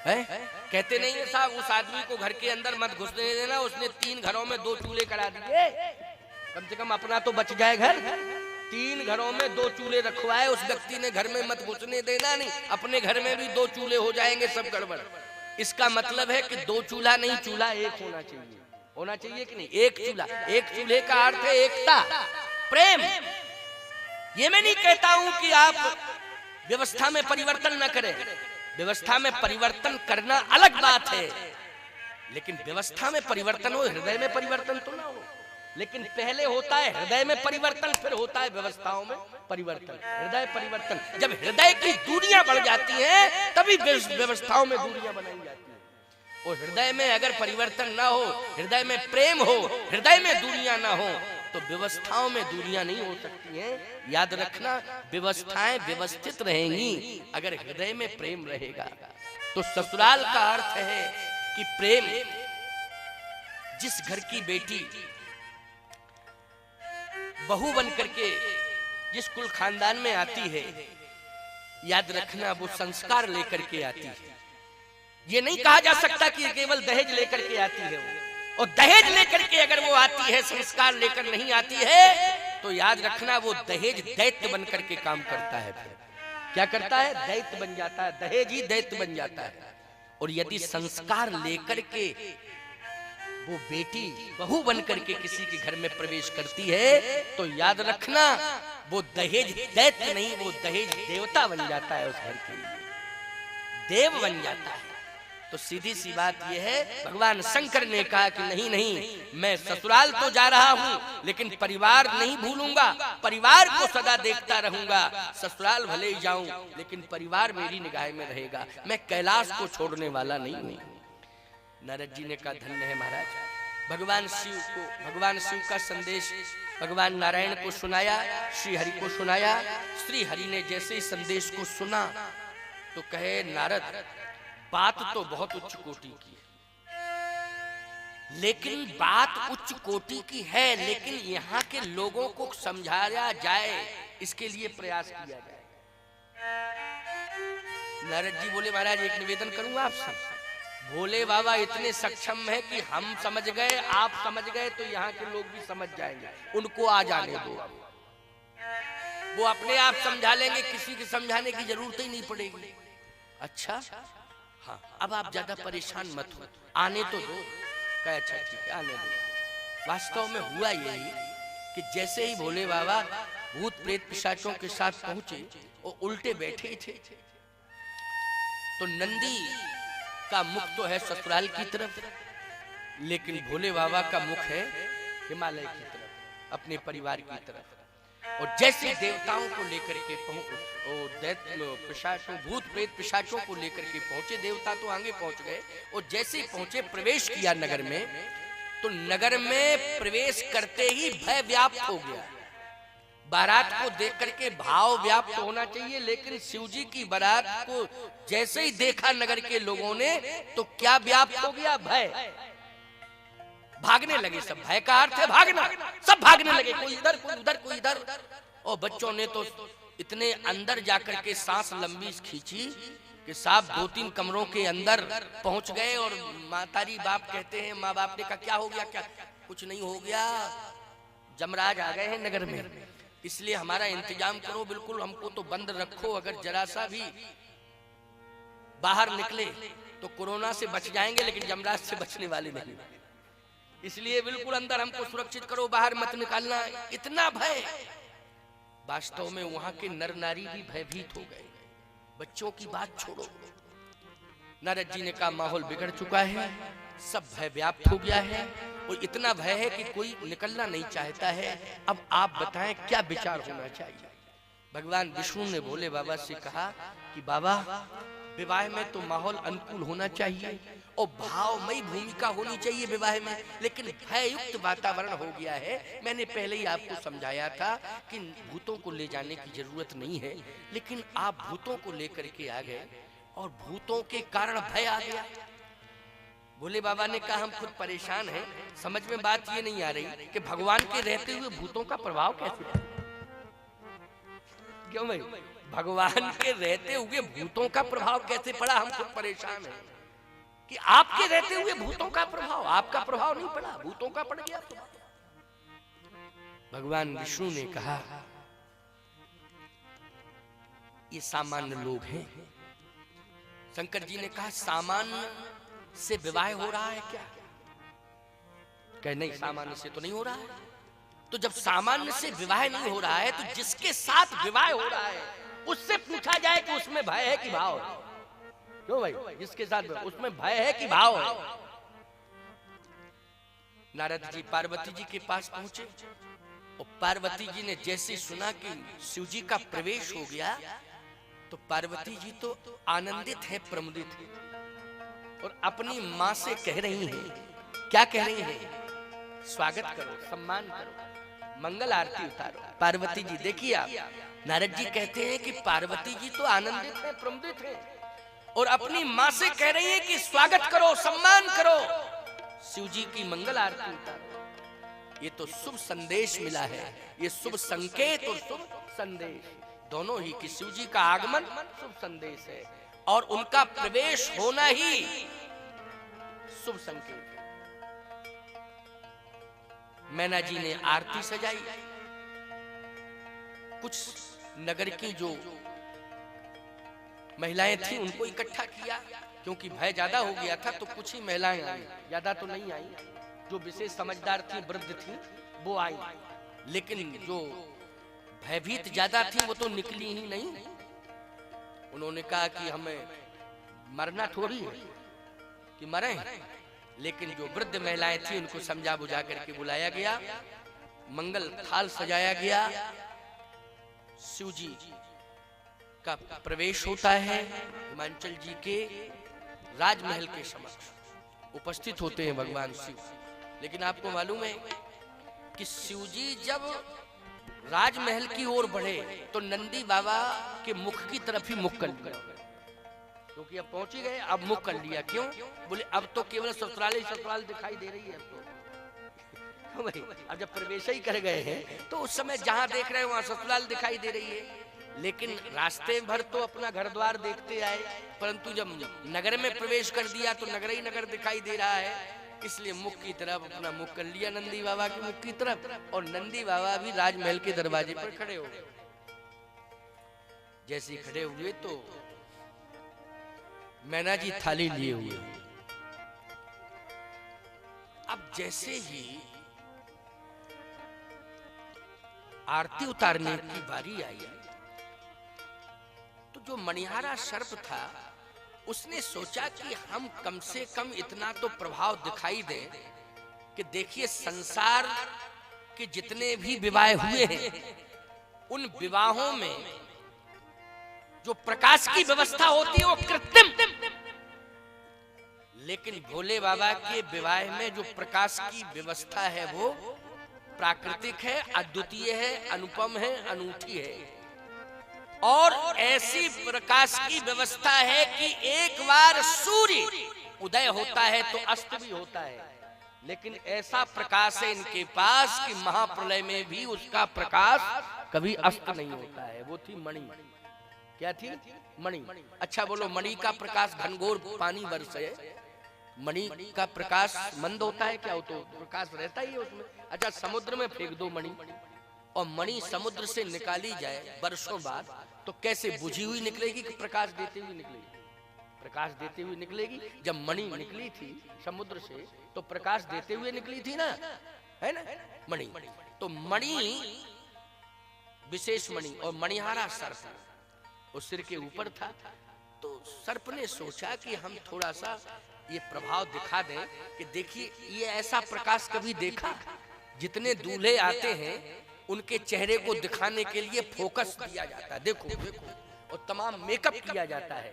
है? कहते नहीं है साहब, उस आदमी को घर के अंदर मत घुसने देना, उसने 3 घरों में 2 चूल्हे करा दिए, कम से कम अपना तो बच जाए घर। 3 घरों में 2 चूल्हे रखवाए, उस व्यक्ति ने घर में मत घुसने देना, नहीं अपने घर में भी 2 चूल्हे हो जाएंगे, सब गड़बड़। इसका मतलब है कि 2 चूल्हा नहीं, चूल्हा एक होना चाहिए। होना चाहिए कि नहीं? एक चूल्हा। एक चूल्हे का अर्थ है एकता, प्रेम। ये मैं नहीं कहता हूं कि आप व्यवस्था में परिवर्तन न करें। व्यवस्था में परिवर्तन करना अलग बात है, लेकिन व्यवस्था में परिवर्तन हो, हृदय में परिवर्तन तो ना हो। लेकिन पहले होता है हृदय में परिवर्तन, फिर होता है व्यवस्थाओं में परिवर्तन। हृदय परिवर्तन, जब हृदय की दूरियां बढ़ जाती हैं तभी व्यवस्थाओं में दूरियां बनाई जाती हैं। और हृदय में अगर परिवर्तन ना हो, हृदय में प्रेम हो, हृदय में दूरियां ना हो, तो व्यवस्थाओं में दूरियां नहीं हो सकती हैं। याद रखना, व्यवस्थाएं व्यवस्थित रहेंगी अगर हृदय में प्रेम रहेगा। तो ससुराल का अर्थ है कि प्रेम। जिस घर की बेटी बहू बन करके जिस कुल खानदान में आती है, याद रखना वो संस्कार लेकर के आती है। ये नहीं कहा जा सकता कि केवल दहेज लेकर के आती है वो। और दहेज लेकर के अगर वो आती है, संस्कार लेकर नहीं आती है, तो याद रखना वो दहेज दैत्य बन करके काम करता है। फिर क्या करता है? दैत्य बन जाता है। दहेज ही दैत्य बन जाता है। और यदि संस्कार लेकर के वो बेटी बहू बन करके किसी के घर में प्रवेश करती है, तो याद रखना वो दहेज दैत्य नहीं, वो दहेज देवता बन जाता है। उस घर के लिए देव बन जाता है। तो सीधी सी बात यह है, भगवान शंकर ने कहा कि नहीं नहीं, मैं ससुराल तो जा रहा हूं, लेकिन परिवार नहीं भूलूंगा, परिवार को सदा देखता रहूंगा। ससुराल भले ही जाऊं, लेकिन परिवार मेरी निगाह में रहेगा। मैं कैलाश को छोड़ने वाला नहीं हूं। नारद जी ने कहा, धन्य है महाराज। भगवान शिव का संदेश भगवान नारायण को सुनाया, श्री हरि को सुनाया। श्री हरि ने जैसे ही संदेश को सुना तो कहे, नारद बात तो बहुत उच्च कोटि की है, लेकिन बात उच्च कोटि की है, लेकिन यहाँ के लोगों को समझाया जाए, इसके लिए प्रयास किया जाए। नारद जी बोले, महाराज एक निवेदन करूंगा आपसे। भोले बाबा इतने सक्षम है कि हम समझ गए, आप समझ गए तो यहाँ के लोग भी समझ जाएंगे, उनको आ जाने दो, वो अपने आप समझा लेंगे, किसी के समझाने की जरूरत ही नहीं पड़ेगी। अच्छा हाँ, अब आप ज्यादा परेशान मत हो, आने तो दो। कहे अच्छा ठीक है आने दो। वास्तव में हुआ यही कि जैसे ही भोले बाबा भूत प्रेत पिशाचों के साथ पहुंचे, वो उल्टे बैठे थे, तो नंदी का मुख तो है ससुराल की तरफ, लेकिन भोले बाबा का मुख है हिमालय की तरफ, अपने परिवार की तरफ। और जैसे देवताओं को लेकर के पिशाचों, भूत प्रेत पिशाचों को लेकर के पहुंचे, देवता तो आगे पहुंच गए, और जैसे ही पहुंचे, प्रवेश किया नगर में, तो नगर में प्रवेश करते ही भय व्याप्त हो गया। बारात को देख करके भाव व्याप्त होना चाहिए, लेकिन शिवजी की बारात को जैसे ही देखा नगर के लोगों ने, तो क्या व्याप्त हो गया? भय। भागने लगे सब, भय का अर्थ है भागना, सब भागने लगे, कोई इधर कोई उधर कोई इधर। और बच्चों ने तो इतने अंदर जाकर के सांस लंबी खींची कि साहब 2-3 कमरों के अंदर पहुंच गए, और मातारी बाप कहते हैं, माँ बाप ने कहा क्या हो गया? क्या कुछ नहीं हो गया, जमराज आ गए हैं नगर में, इसलिए हमारा इंतजाम करो, बिल्कुल हमको तो बंद रखो, अगर जरा सा भी बाहर निकले तो कोरोना से बच जाएंगे, लेकिन जमराज से बचने वाले नहीं, इसलिए बिल्कुल अंदर हमको सुरक्षित करो, बाहर मत निकालना। इतना भय। वास्तव में वहां के नर नारी भी भयभीत हो गए, बच्चों की बात छोड़ो। नारद जी ने कहा माहौल बिगड़ चुका है, सब भय व्याप्त हो गया है, और इतना भय है कि कोई निकलना नहीं चाहता है। अब आप बताएं क्या विचार होना चाहिए? भगवान विष्णु ने भोले बाबा से कहा कि बाबा, विवाह में तो माहौल अनुकूल होना चाहिए और भावमयी भूमिका होनी चाहिए विवाह में, लेकिन भययुक्त वातावरण हो गया है। मैंने पहले ही आपको समझाया था कि भूतों को ले जाने की जरूरत नहीं है, लेकिन आप भूतों को लेकर के आ गए और भूतों के कारण भय आ गया। भोले बाबा ने कहा हम खुद परेशान हैं, समझ में बात ये नहीं आ रही कि भगवान के रहते हुए भूतों का प्रभाव कैसे पड़ा। क्यों भाई? भगवान के रहते हुए भूतों का प्रभाव कैसे पड़ा, हम खुद परेशान हैं कि आपके रहते हुए भूतों का प्रभाव, आपका प्रभाव नहीं पड़ा, भूतों का पड़ गया। तो भगवान विष्णु ने कहा ये सामान्य लोग हैं। शंकर जी ने कहा सामान्य से विवाह हो रहा है क्या? कहे नहीं, सामान्य से तो नहीं हो रहा है। तो जब सामान्य से विवाह नहीं हो रहा है, तो जिसके साथ विवाह हो रहा है उससे पूछा जाए कि उसमें भय है कि भाव है। क्यों भाई? जिसके साथ उसमें भय है कि भाव है। नारद जी पार्वती जी के पास पहुंचे, और पार्वती जी ने जैसे सुना कि शिव जी का प्रवेश हो गया, तो पार्वती जी तो आनंदित है, प्रमुदित है, और अपनी माँ से कह रही हैं, क्या कह रही हैं? स्वागत करो, सम्मान करो, मंगल आरती उतारो। पार्वती जी देखिए आप, नारद जी कहते हैं कि पार्वती जी तो आनंदित है, प्रमुदित है, और अपनी माँ से कह रही है कि स्वागत करो, सम्मान करो, शिव जी की मंगल आरती उतारो। ये तो शुभ संदेश मिला है, ये शुभ संकेत और शुभ संदेश दोनों ही, कि शिव जी का आगमन शुभ संदेश है और उनका प्रवेश होना ही शुभ संकेत। मैना जी ने आरती सजाई, कुछ नगर की जो महिलाएं थी उनको इकट्ठा किया, क्योंकि भय ज्यादा हो गया था, तो कुछ ही महिलाएं आई, ज्यादा तो नहीं आई। जो विशेष समझदार थी, वृद्ध थी, वो आई, लेकिन जो भयभीत ज्यादा थी वो तो निकली ही नहीं। उन्होंने कहा कि हमें मरना थोड़ी है कि मरे, लेकिन जो वृद्ध महिलाएं थी उनको समझा बुझा करके बुलाया गया, मंगल थाल सजाया गया, शिव जी का प्रवेश होता है, हिमाचल जी के राजमहल के समक्ष उपस्थित होते हैं भगवान शिव। लेकिन आपको मालूम है कि शिव जी जब राजमहल की ओर बढ़े तो नंदी बाबा के मुख की तरफ ही मुख कर लिया, क्योंकि अब पहुंच ही गए, अब मुख कर लिया। क्यों? बोले अब तो केवल ससुराल ही ससुराल दिखाई दे रही है। अब तो अब जब प्रवेश ही कर गए हैं तो उस समय जहां देख रहे हैं वहां ससुराल दिखाई दे रही है। लेकिन रास्ते भर तो अपना घर द्वार देखते आए, परंतु जब नगर में प्रवेश कर दिया तो नगर ही नगर दिखाई दे रहा है। इसलिए मुख की तरफ अपना मुख कर लिया नंदी बाबा के मुख की तरफ, और नंदी बाबा भी राजमहल के दरवाजे पर खड़े हो गए। जैसे ही खड़े हुए तो मैना जी थाली लिए हुए। अब जैसे ही आरती उतारने की बारी आई तो जो मणिहारा सर्प था उसने सोचा कि हम कम से कम इतना तो प्रभाव दिखाई दे कि देखिए संसार के जितने भी विवाह हुए हैं उन विवाहों में जो प्रकाश की व्यवस्था होती है वो कृत्रिम, लेकिन भोले बाबा के विवाह में जो प्रकाश की व्यवस्था है वो प्राकृतिक है, अद्वितीय है, अनुपम है, अनूठी है। और ऐसी प्रकाश की व्यवस्था है कि एक बार सूर्य उदय होता है तो अस्त भी होता है, लेकिन ऐसा प्रकाश है इनके पास कि महाप्रलय में भी उसका प्रकाश कभी अस्त नहीं होता है। वो थी मणि। क्या थी? मणि। अच्छा बोलो, मणि का प्रकाश घनघोर पानी बरसे, मणि का प्रकाश मंद होता है क्या? हो तो प्रकाश रहता ही है उसमें। अच्छा समुद्र में फेंक दो मणि और मणि समुद्र से निकाली जाए वर्षों बाद तो कैसे बुझी हुई निकलेगी कि प्रकाश देते हुए निकलेगी? प्रकाश देते हुए निकलेगी। जब मणि निकली थी समुद्र से तो प्रकाश देते हुए निकली थी ना, है ना मणि। तो मणि विशेष मणि और मणिहारा सर्प उस सिर के ऊपर था। तो सर्प ने सोचा कि हम थोड़ा सा ये प्रभाव दिखा दें कि देखिए ये ऐसा प्रकाश कभी देखा? जितने दूल्हे आते हैं उनके चेहरे को दिखाने के लिए फोकस किया जाता है, देखो देखो, और तमाम मेकअप किया जाता है,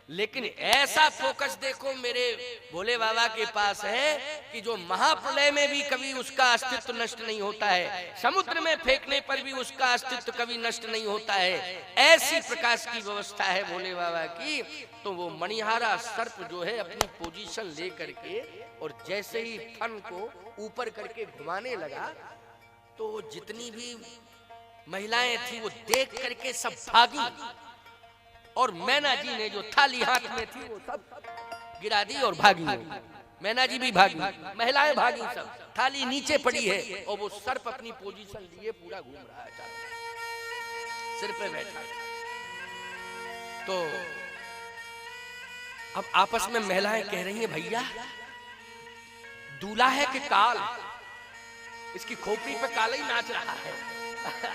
लेकिन ऐसा फोकस देखो मेरे भोले बाबा के पास है कि जो महाप्रलय में भी कभी उसका अस्तित्व नष्ट नहीं होता है, समुद्र में फेंकने पर भी उसका अस्तित्व कभी नष्ट नहीं होता है। ऐसी प्रकाश की व्यवस्था है भोले बाबा की। तो वो मणिहारा सर्प जो है अपनी पोजीशन ले करके और जैसे ही फन को ऊपर करके घुमाने लगा तो जितनी भी महिलाएं थी वो देख करके सब भागी, और मैना जी ने जो थाली हाथ में थी वो सब गिरा दी और भागी। मैना जी भी भागी, महिलाएं भागी, सब थाली नीचे पड़ी है और वो सर्प अपनी पोजीशन लिए पूरा घूम रहा है, सिर पे बैठा। तो अब आपस में महिलाएं कह रही हैं भैया दूल्हा है कि काल, इसकी खोपड़ी पे काला ही नाच रहा है।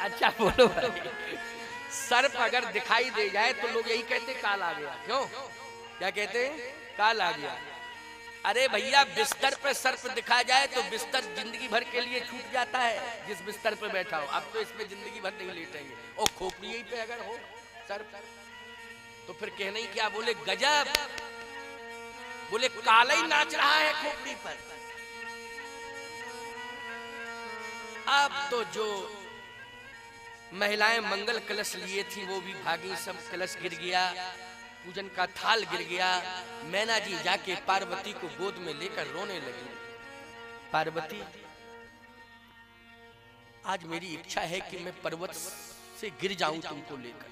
अच्छा बोलो भाई, सर्प अगर दिखाई दे जाए तो लोग यही कहते काल आ गया। क्यों? क्या कहते हैं? काल आ गया। अरे भैया बिस्तर पे सर्प दिखा जाए तो बिस्तर जिंदगी भर के लिए छूट जाता है जिस बिस्तर पे बैठा हो। अब तो इसमें जिंदगी भर नहीं लेटेंगे। और खोपड़ी यही पे अगर हो सर्प तो फिर कहना ही क्या, बोले गजब, बोले काला ही नाच रहा है खोपड़ी पर। अब तो जो महिलाएं मंगल कलश लिए थी वो भी भागी, सब कलश गिर गया, पूजन का थाल गिर गया। मैना जी जाके पार्वती को गोद में लेकर रोने लगी। पार्वती आज मेरी इच्छा है कि मैं पर्वत से गिर जाऊं तुमको लेकर,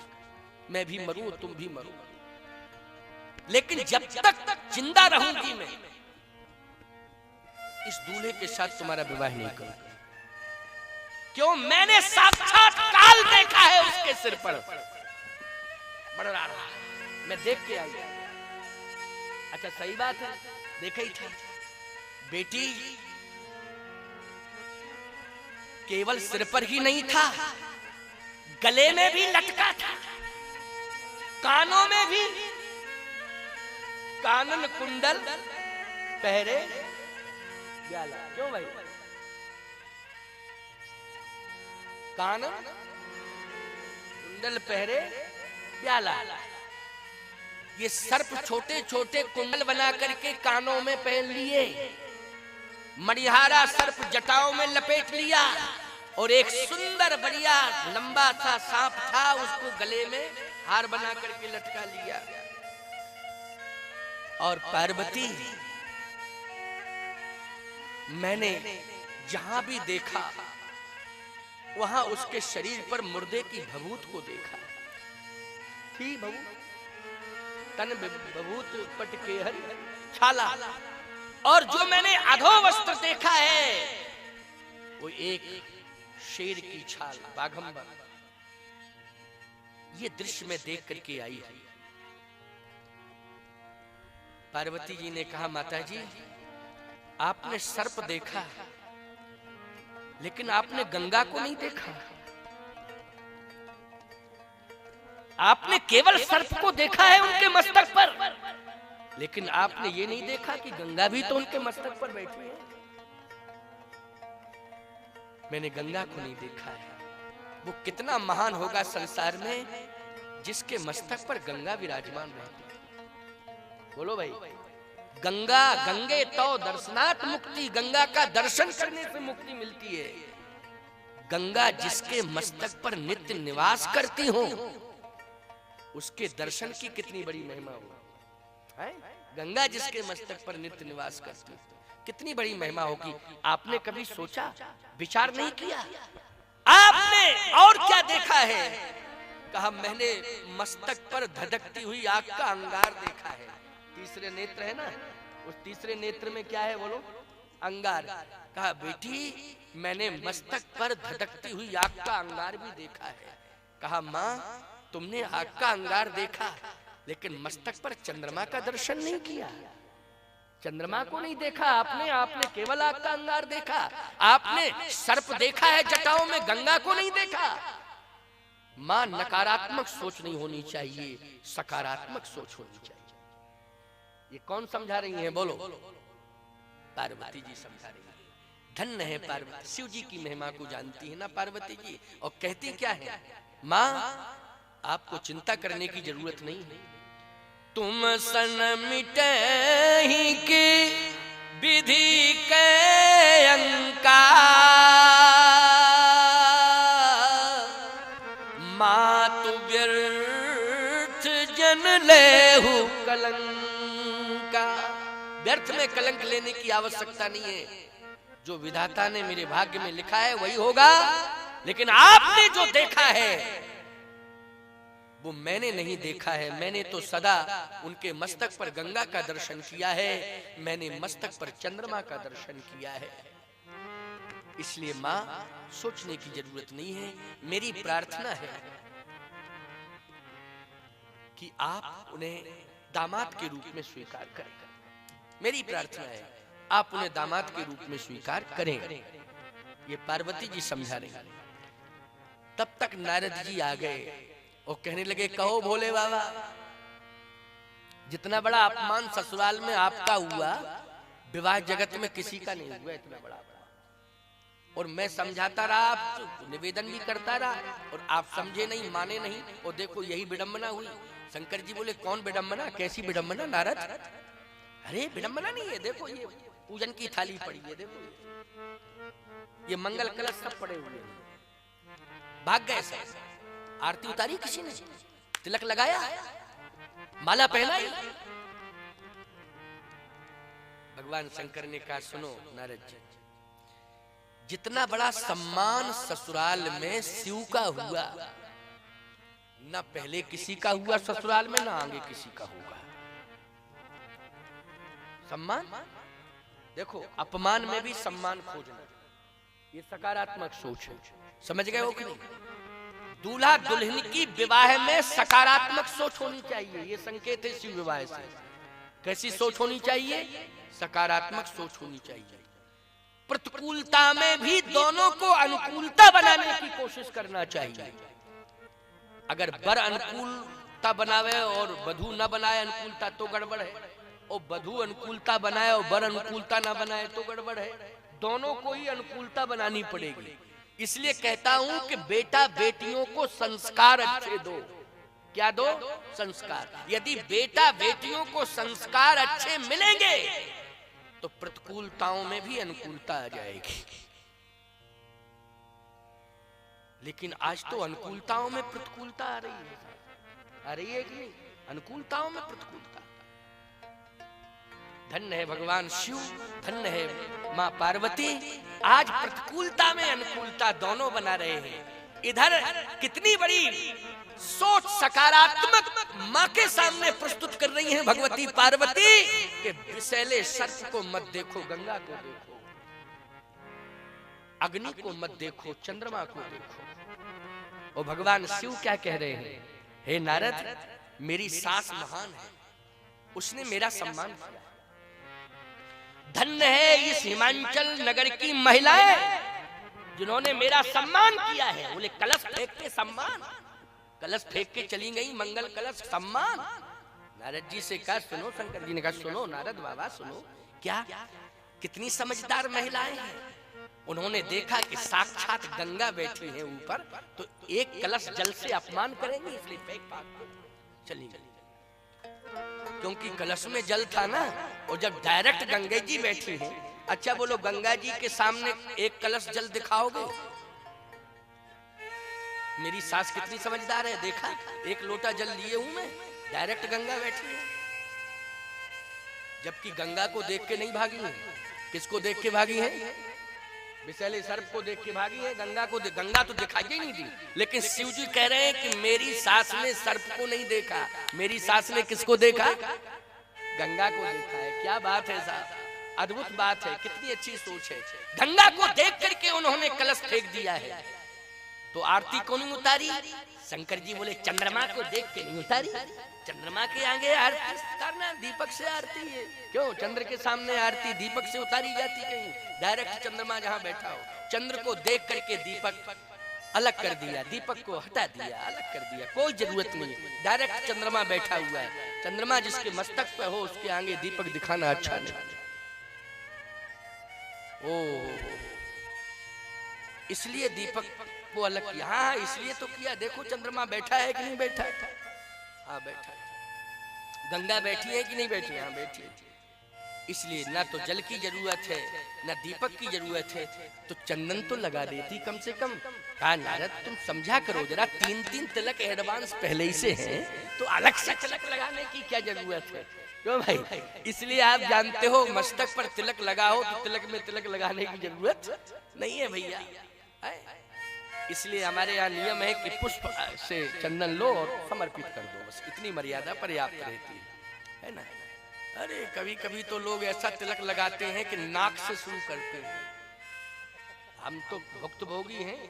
मैं भी मरूं तुम भी मरो, लेकिन जब तक जिंदा रहूंगी मैं इस दूल्हे के साथ तुम्हारा विवाह नहीं करूंगा। क्यों? मैंने साक्षात काल देखा है उसके सिर पर मंडरा रहा है, मैं देख के आई। अच्छा सही बात है, देखा ही था। बेटी केवल सिर पर ही नहीं था, गले में भी लटका था, कानों में भी, कानन कुंडल पहरे ब्याला। क्यों भाई? कानन कुंडल पहरे ब्याला। ये सर्प छोटे छोटे कुंडल बना करके कानों में पहन लिए, मणिहारा सर्प जटाओं में लपेट लिया, और एक सुंदर बढ़िया लंबा सा सांप था उसको गले में हार बना करके लटका लिया। और पार्वती मैंने जहां भी देखा वहां उसके शरीर पर मुर्दे की भभूत को देखा, थी बहू, तन बभूत पट के हरि छाला। और जो मैंने अधो वस्त्र देखा है वो एक शेर की छाल, बाघंबर। ये दृश्य में देख करके आई है। पार्वती जी ने कहा, माता जी आपने सर्प देखा लेकिन आपने गंगा को नहीं देखा। आपने केवल सर्प को देखा है उनके मस्तक पर, लेकिन आपने ये नहीं देखा कि गंगा भी तो उनके मस्तक पर बैठी है। मैंने गंगा को नहीं देखा है। वो कितना महान होगा संसार में जिसके मस्तक पर गंगा विराजमान रहती है। बोलो भाई, गंगा गंगे तो दर्शनात् मुक्ति, गंगा का दर्शन करने से मुक्ति मिलती है। गंगा जिसके मस्तक पर नित्य निवास करती हो उसके दर्शन की कितनी बड़ी महिमा हो। गंगा जिसके मस्तक पर नित्य निवास करती हो कितनी बड़ी महिमा होगी। आपने कभी सोचा, विचार नहीं किया? आपने और क्या देखा है? कहा मैंने मस्तक पर धधकती हुई आग का अंगार देखा है। तीसरे नेत्र है ना, उस तीसरे नेत्र में क्या है बोलो? अंगार। कहा बेटी मैंने मस्तक पर धधकती हुई आग का अंगार भी देखा है। कहा माँ तुमने आग का अंगार देखा लेकिन मस्तक पर चंद्रमा का दर्शन नहीं किया। चंद्रमा को नहीं देखा आपने, आपने केवल आग का अंगार देखा। आपने सर्प देखा है जटाओं में, गंगा को नहीं देखा। मां नकारात्मक सोच नहीं होनी चाहिए, सकारात्मक सोच होनी चाहिए। ये कौन समझा रही है बोलो? पार्वती जी समझा रही है। धन्य है पार्वती, शिव जी की महिमा को जानती है ना पार्वती जी। और कहती क्या है, मां आपको चिंता करने die जरूरत नहीं है। तुम सन मिटे ही की विधि के अंकार, मातु व्यर्थ जन लेहु कलंका। व्यर्थ में कलंक लेने की आवश्यकता नहीं है। जो विधाता ने मेरे भाग्य में लिखा है वही होगा। लेकिन आपने जो देखा है वो मैंने नहीं देखा है। मैंने तो सदा उनके मस्तक पर गंगा का दर्शन किया है, मैंने मस्तक पर चंद्रमा का दर्शन किया है। इसलिए मां सोचने की जरूरत नहीं है। मेरी प्रार्थना है कि आप उन्हें दामाद के रूप में स्वीकार करें। मेरी प्रार्थना है आप उन्हें दामाद के रूप में स्वीकार करें। ये पार्वती जी समझा रहे। तब तक नारद जी आ गए और कहने लगे, कहो भोले बाबा जितना बड़ा अपमान ससुराल में आपका हुआ विवाह जगत में किसी का नहीं हुआ इतना बड़ा। और मैं समझाता रहा, आप निवेदन भी करता रहा और आप समझे नहीं, माने नहीं। और देखो यही विडंबना हुई। शंकर जी बोले कौन विडंबना? कैसी विडंबना नारद? अरे विडंबना नहीं है, देखो ये पूजन की थाली पड़ी है, देखो ये मंगल कलश सब पड़े हुए हैं। भाग गए सब। आरती उतारी किसी ने, तिलक लगाया, माला पहनाई। भगवान शंकर ने कहा सुनो नारद जी, जितना बड़ा सम्मान ससुराल में शिव का हुआ न पहले किसी का हुआ ससुराल में, ना आगे किसी का होगा। सम्मान देखो, अपमान में भी सम्मान खोजना, ये सकारात्मक सोच है। समझ गए हो कि नहीं? दूल्हा दुल्हन की विवाह में सकारात्मक सोच होनी चाहिए। ये संकेत है शिव विवाह से। कैसी सोच होनी चाहिए? सकारात्मक सोच होनी चाहिए। प्रतिकूलता में भी दोनों को अनुकूलता बनाने की कोशिश करना चाहिए। अगर वर अनुकूलता बनावे और वधू न बनाए अनुकूलता तो गड़बड़ है, और वधू अनुकूलता बनाए और वर अनुकूलता न बनाए तो गड़बड़ है। दोनों को ही अनुकूलता बनानी पड़ेगी। इसलिए कहता हूं कि बेटा बेटियों को संस्कार अच्छे दो। क्या दो? संस्कार। यदि बेटा बेटियों को संस्कार अच्छे मिलेंगे तो प्रतिकूलताओं में भी अनुकूलता आ जाएगी। लेकिन आज तो अनुकूलताओं में प्रतिकूलता आ रही है। आ रही है कि नहीं? अनुकूलताओं में प्रतिकूलता। धन्य है भगवान शिव, धन्य है मां पार्वती। आज प्रतिकूलता में अनुकूलता दोनों बना रहे हैं। इधर कितनी बड़ी सोच सकारात्मक माँ के सामने प्रस्तुत कर रही हैं भगवती पार्वती कि विषैले सर्प को मत देखो, गंगा को देखो, अग्नि को मत देखो, चंद्रमा को देखो। और भगवान शिव क्या कह रहे हैं, हे नारद, मेरी सास महान है, उसने मेरा सम्मान किया। धन्य है इस हिमाचल नगर की महिलाएं जिन्होंने मेरा सम्मान किया है। बोले कलश फेंक के सम्मान, कलश फेंक के चली गई, मंगल कलश सम्मान। नारद जी से कहा सुनो, शंकर जी ने कहा सुनो नारद बाबा सुनो, क्या कितनी समझदार महिलाएं हैं। उन्होंने देखा कि साक्षात गंगा बैठी है ऊपर, तो एक कलश जल से अपमान करेंगे, इसलिए फेंक चली गई। क्योंकि कलश में जल था ना, और जब डायरेक्ट गंगा जी बैठी हैं, अच्छा बोलो गंगा जी के सामने एक कलश जल दिखाओगे? मेरी सास कितनी समझदार है, देखा एक लोटा जल लिए हूं मैं, डायरेक्ट गंगा बैठी है। जबकि गंगा को देख के नहीं भागी है, किसको देख के भागी है? विषैले सर्प को देख के भागी है। गंगा तो दिखाई ही नहीं दी। लेकिन शिव जी कह रहे हैं कि मेरी सास ने सर्प को नहीं देखा, मेरी सास ने किसको देखा? गंगा को देखा है। क्या बात है साहब, अद्भुत बात है, कितनी अच्छी सोच है। गंगा को देख करके उन्होंने कलश फेंक दिया है। तो आरती कौन उतारी? शंकर जी बोले चंद्रमा को देख के नहीं उतारी, चंद्रमा के आगे आरती उतारना, दीपक से आरती है। क्यों चंद्र के सामने आरती दीपक से उतारी जाती कहीं? डायरेक्ट चंद्रमा जहां बैठा हो, चंद्र को देख करके दीपक अलग कर दिया, दीपक को हटा दिया, अलग कर दिया, कोई जरूरत नहीं, डायरेक्ट चंद्रमा बैठा हुआ है। चंद्रमा जिसके मस्तक पे हो उसके आगे दीपक दिखाना अच्छा नहीं। ओ इसलिए दीपक को अलग किया। हाँ इसलिए तो किया, देखो चंद्रमा बैठा है कि नहीं बैठा? हाँ बैठा है। गंगा बैठी है कि नहीं बैठी? हाँ बैठी है। इसलिए ना तो जल की जरूरत है ना दीपक की जरूरत है, तो चंदन तो लगा देती कम से कम। कहा नारद तुम समझा करो जरा, 3 तिलक एडवांस पहले ही से हैं, तो अलग से तिलक लगाने की क्या जरूरत है? क्यों भाई? इसलिए आप जानते हो मस्तक पर तिलक लगा हो तो तिलक में तिलक लगाने की जरूरत नहीं है भैया। इसलिए हमारे यहाँ नियम है कि पुष्प से चंदन लो और समर्पित कर दो, बस इतनी मर्यादा पर्याप्त रहती है ना। अरे कभी कभी तो लोग ऐसा तिलक लगाते हैं कि नाक से शुरू करते हैं। हम तो भक्त भोगी हैं।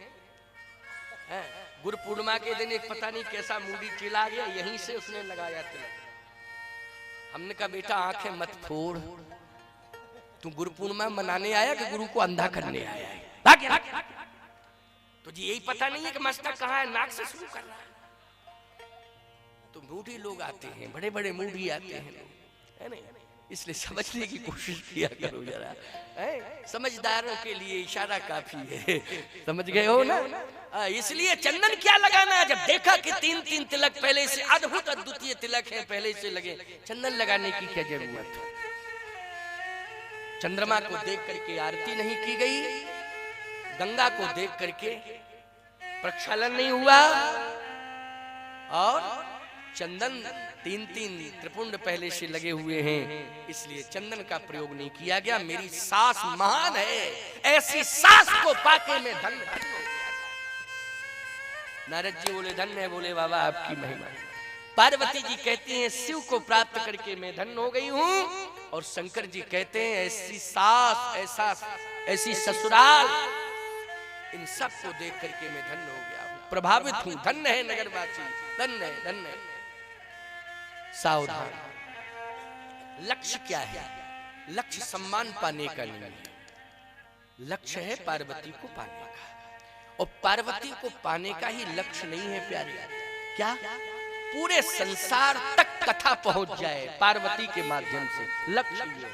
गुरु पूर्णिमा के दिन एक पता नहीं कैसा मूडी चिल्ला गया, यहीं से उसने लगाया तिलक। हमने कहा बेटा आंखें मत फोड़, तू गुरु पूर्णिमा मनाने आया कि गुरु को अंधा करने आया है? तुझे यही पता नहीं है कि मस्तक कहाँ है, नाक से शुरू कर रहा है। तो मूडी लोग आते हैं, बड़े बड़े मूडी आते हैं लोग, है ना। इसलिए समझने की कोशिश किया करो जरा, समझदारों के लिए इशारा काफी है, समझ गए हो ना। इसलिए चंदन क्या लगाना है? जब देखा कि 3 तिलक पहले से अद्भुत अद्वितीय तिलक है पहले से लगे, चंदन लगाने की क्या जरूरत है? चंद्रमा को देख करके आरती नहीं की गई, गंगा को देख करके प्रक्षालन नहीं हुआ, और चंदन 3 त्रिपुंड पहले से लगे हुए हैं, इसलिए चंदन का प्रयोग नहीं किया गया। मेरी सास महान है, ऐसी सास को पाके मैं धन्य हो गया। नारद जी बोले धन्य है, बोले बाबा आपकी महिमा। पार्वती जी कहती हैं शिव को प्राप्त करके मैं धन्य हो गई हूं, और शंकर जी कहते हैं ऐसी सास, ऐसी ससुराल, इन सब को देख करके मैं धन्य हो गया हूं, प्रभावित हूं। धन्य है नगरवासी, धन्य है, धन्य है। सावधान, लक्ष्य क्या है? लक्ष्य सम्मान पाने का नहीं है, लक्ष्य है पार्वती को पाने का। और पार्वती को पाने का ही लक्ष्य नहीं है प्यारे, क्या? पूरे संसार तक कथा पहुंच जाए पार्वती के माध्यम से, लक्ष्य ये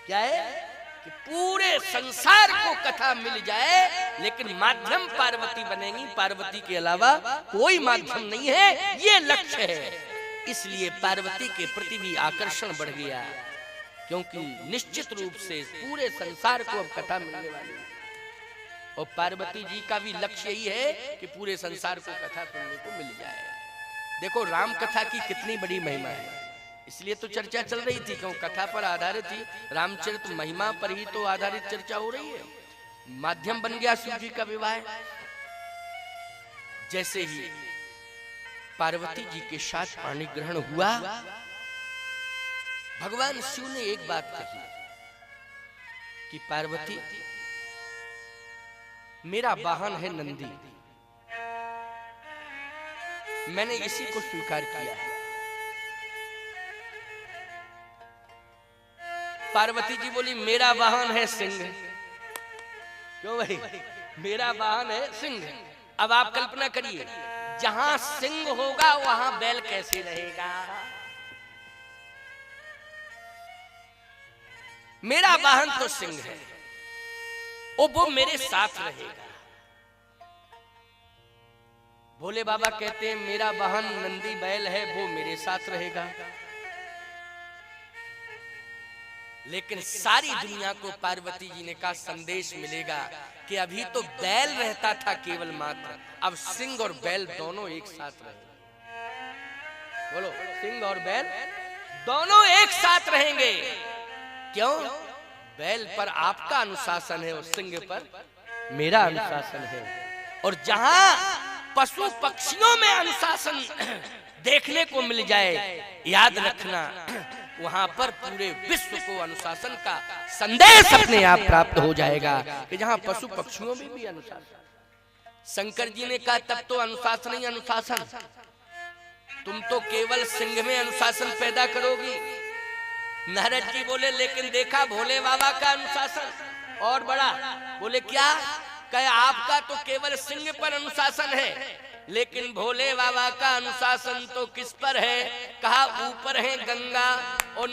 क्या है कि पूरे संसार को कथा मिल जाए, लेकिन माध्यम पार्वती बनेगी, पार्वती के अलावा कोई माध्यम नहीं है, ये लक्ष्य है। इसलिए पार्वती के प्रति भी आकर्षण बढ़ गया, क्योंकि निश्चित रूप से पूरे संसार को अब कथा मिलने वाली है। और पार्वती जी का भी लक्ष्य यही है कि पूरे संसार को कथा सुनने को मिल जाए। देखो राम कथा की कितनी बड़ी महिमा है, इसलिए तो चर्चा चल रही थी, क्यों कथा पर आधारित थी, रामचरित महिमा पर ही तो आधारित चर्चा हो रही है। माध्यम बन गया शिव जी का विवाह। जैसे ही पार्वती जी के साथ पानी ग्रहण हुआ। भगवान शिव ने एक बात कही कि पार्वती, मेरा वाहन है नंदी, मैंने इसी को स्वीकार किया है। पार्वती जी बोली मेरा वाहन है सिंह। क्यों भाई? मेरा वाहन है सिंह। अब आप कल्पना करिए, जहां सिंह होगा वहां बैल कैसे रहेगा? मेरा वाहन तो सिंह है, वो मेरे साथ रहेगा। भोले बाबा कहते हैं मेरा वाहन नंदी बैल है, वो मेरे साथ रहेगा। लेकिन सारी दुनिया को पार्वती जी ने कहा संदेश मिलेगा कि अभी तो बैल रहता था केवल मात्र, अब सिंह और बैल दोनों एक साथ रहेंगे। बोलो, सिंह और बैल दोनों एक साथ रहेंगे। क्यों? बैल पर आपका अनुशासन है और सिंह पर मेरा अनुशासन है। और जहां पशु पक्षियों में अनुशासन देखने को मिल जाए, याद रखना वहां पर पूरे विश्व को अनुशासन का संदेश अपने आप प्राप्त हो जाएगा कि जहां पशु पक्षियों में भी अनुशासन। शंकर जी ने कहा तब तो अनुशासन ही अनुशासन, तुम तो केवल सिंह में अनुशासन पैदा करोगी। नारद जी बोले लेकिन देखा भोले बाबा का अनुशासन और बड़ा। बोले क्या? कहे आपका तो केवल सिंह पर अनुशासन है, लेकिन भोले बाबा का अनुशासन तो किस पर है? कहा ऊपर है गंगा और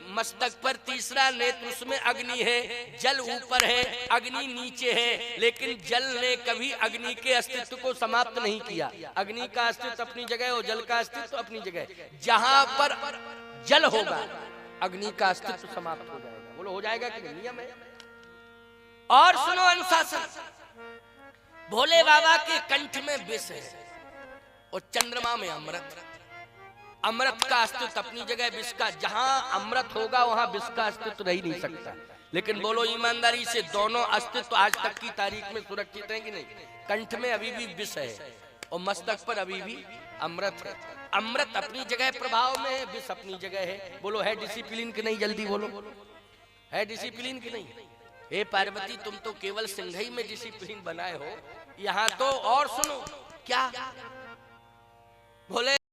मस्तक पर तीसरा नेत्र, उसमें अग्नि है। जल ऊपर है, अग्नि नीचे है, लेकिन जल ने कभी अग्नि के अस्तित्व को समाप्त नहीं किया। अग्नि का अस्तित्व अपनी जगह और जल का अस्तित्व अपनी जगह। जहां पर जल होगा अग्नि का अस्तित्व समाप्त हो जाएगा। बोलो हो जाएगा कि नहीं? नियम है। और सुनो अनुशासन, भोले बाबा के कंठ में विष है और चंद्रमा में अमृत। अमृत का अस्तित्व अपनी जगह, विष का जहां अमृत होगा वहां विष का अस्तित्व रह नहीं सकता। लेकिन बोलो ईमानदारी से, दोनों अस्तित्व आज तक की तारीख में सुरक्षित है कि नहीं? कंठ में अभी भी विष है और मस्तक पर अभी भी अमृत है। अमृत अपनी जगह प्रभाव में है, विष अपनी जगह है। बोलो है डिसिप्लिन की नहीं? जल्दी बोलो, है डिसिप्लिन की नहीं? हे पार्वती, तुम तो केवल सिंह ही में डिसिप्लिन बनाए हो, यहाँ तो और सुनो क्या? भोले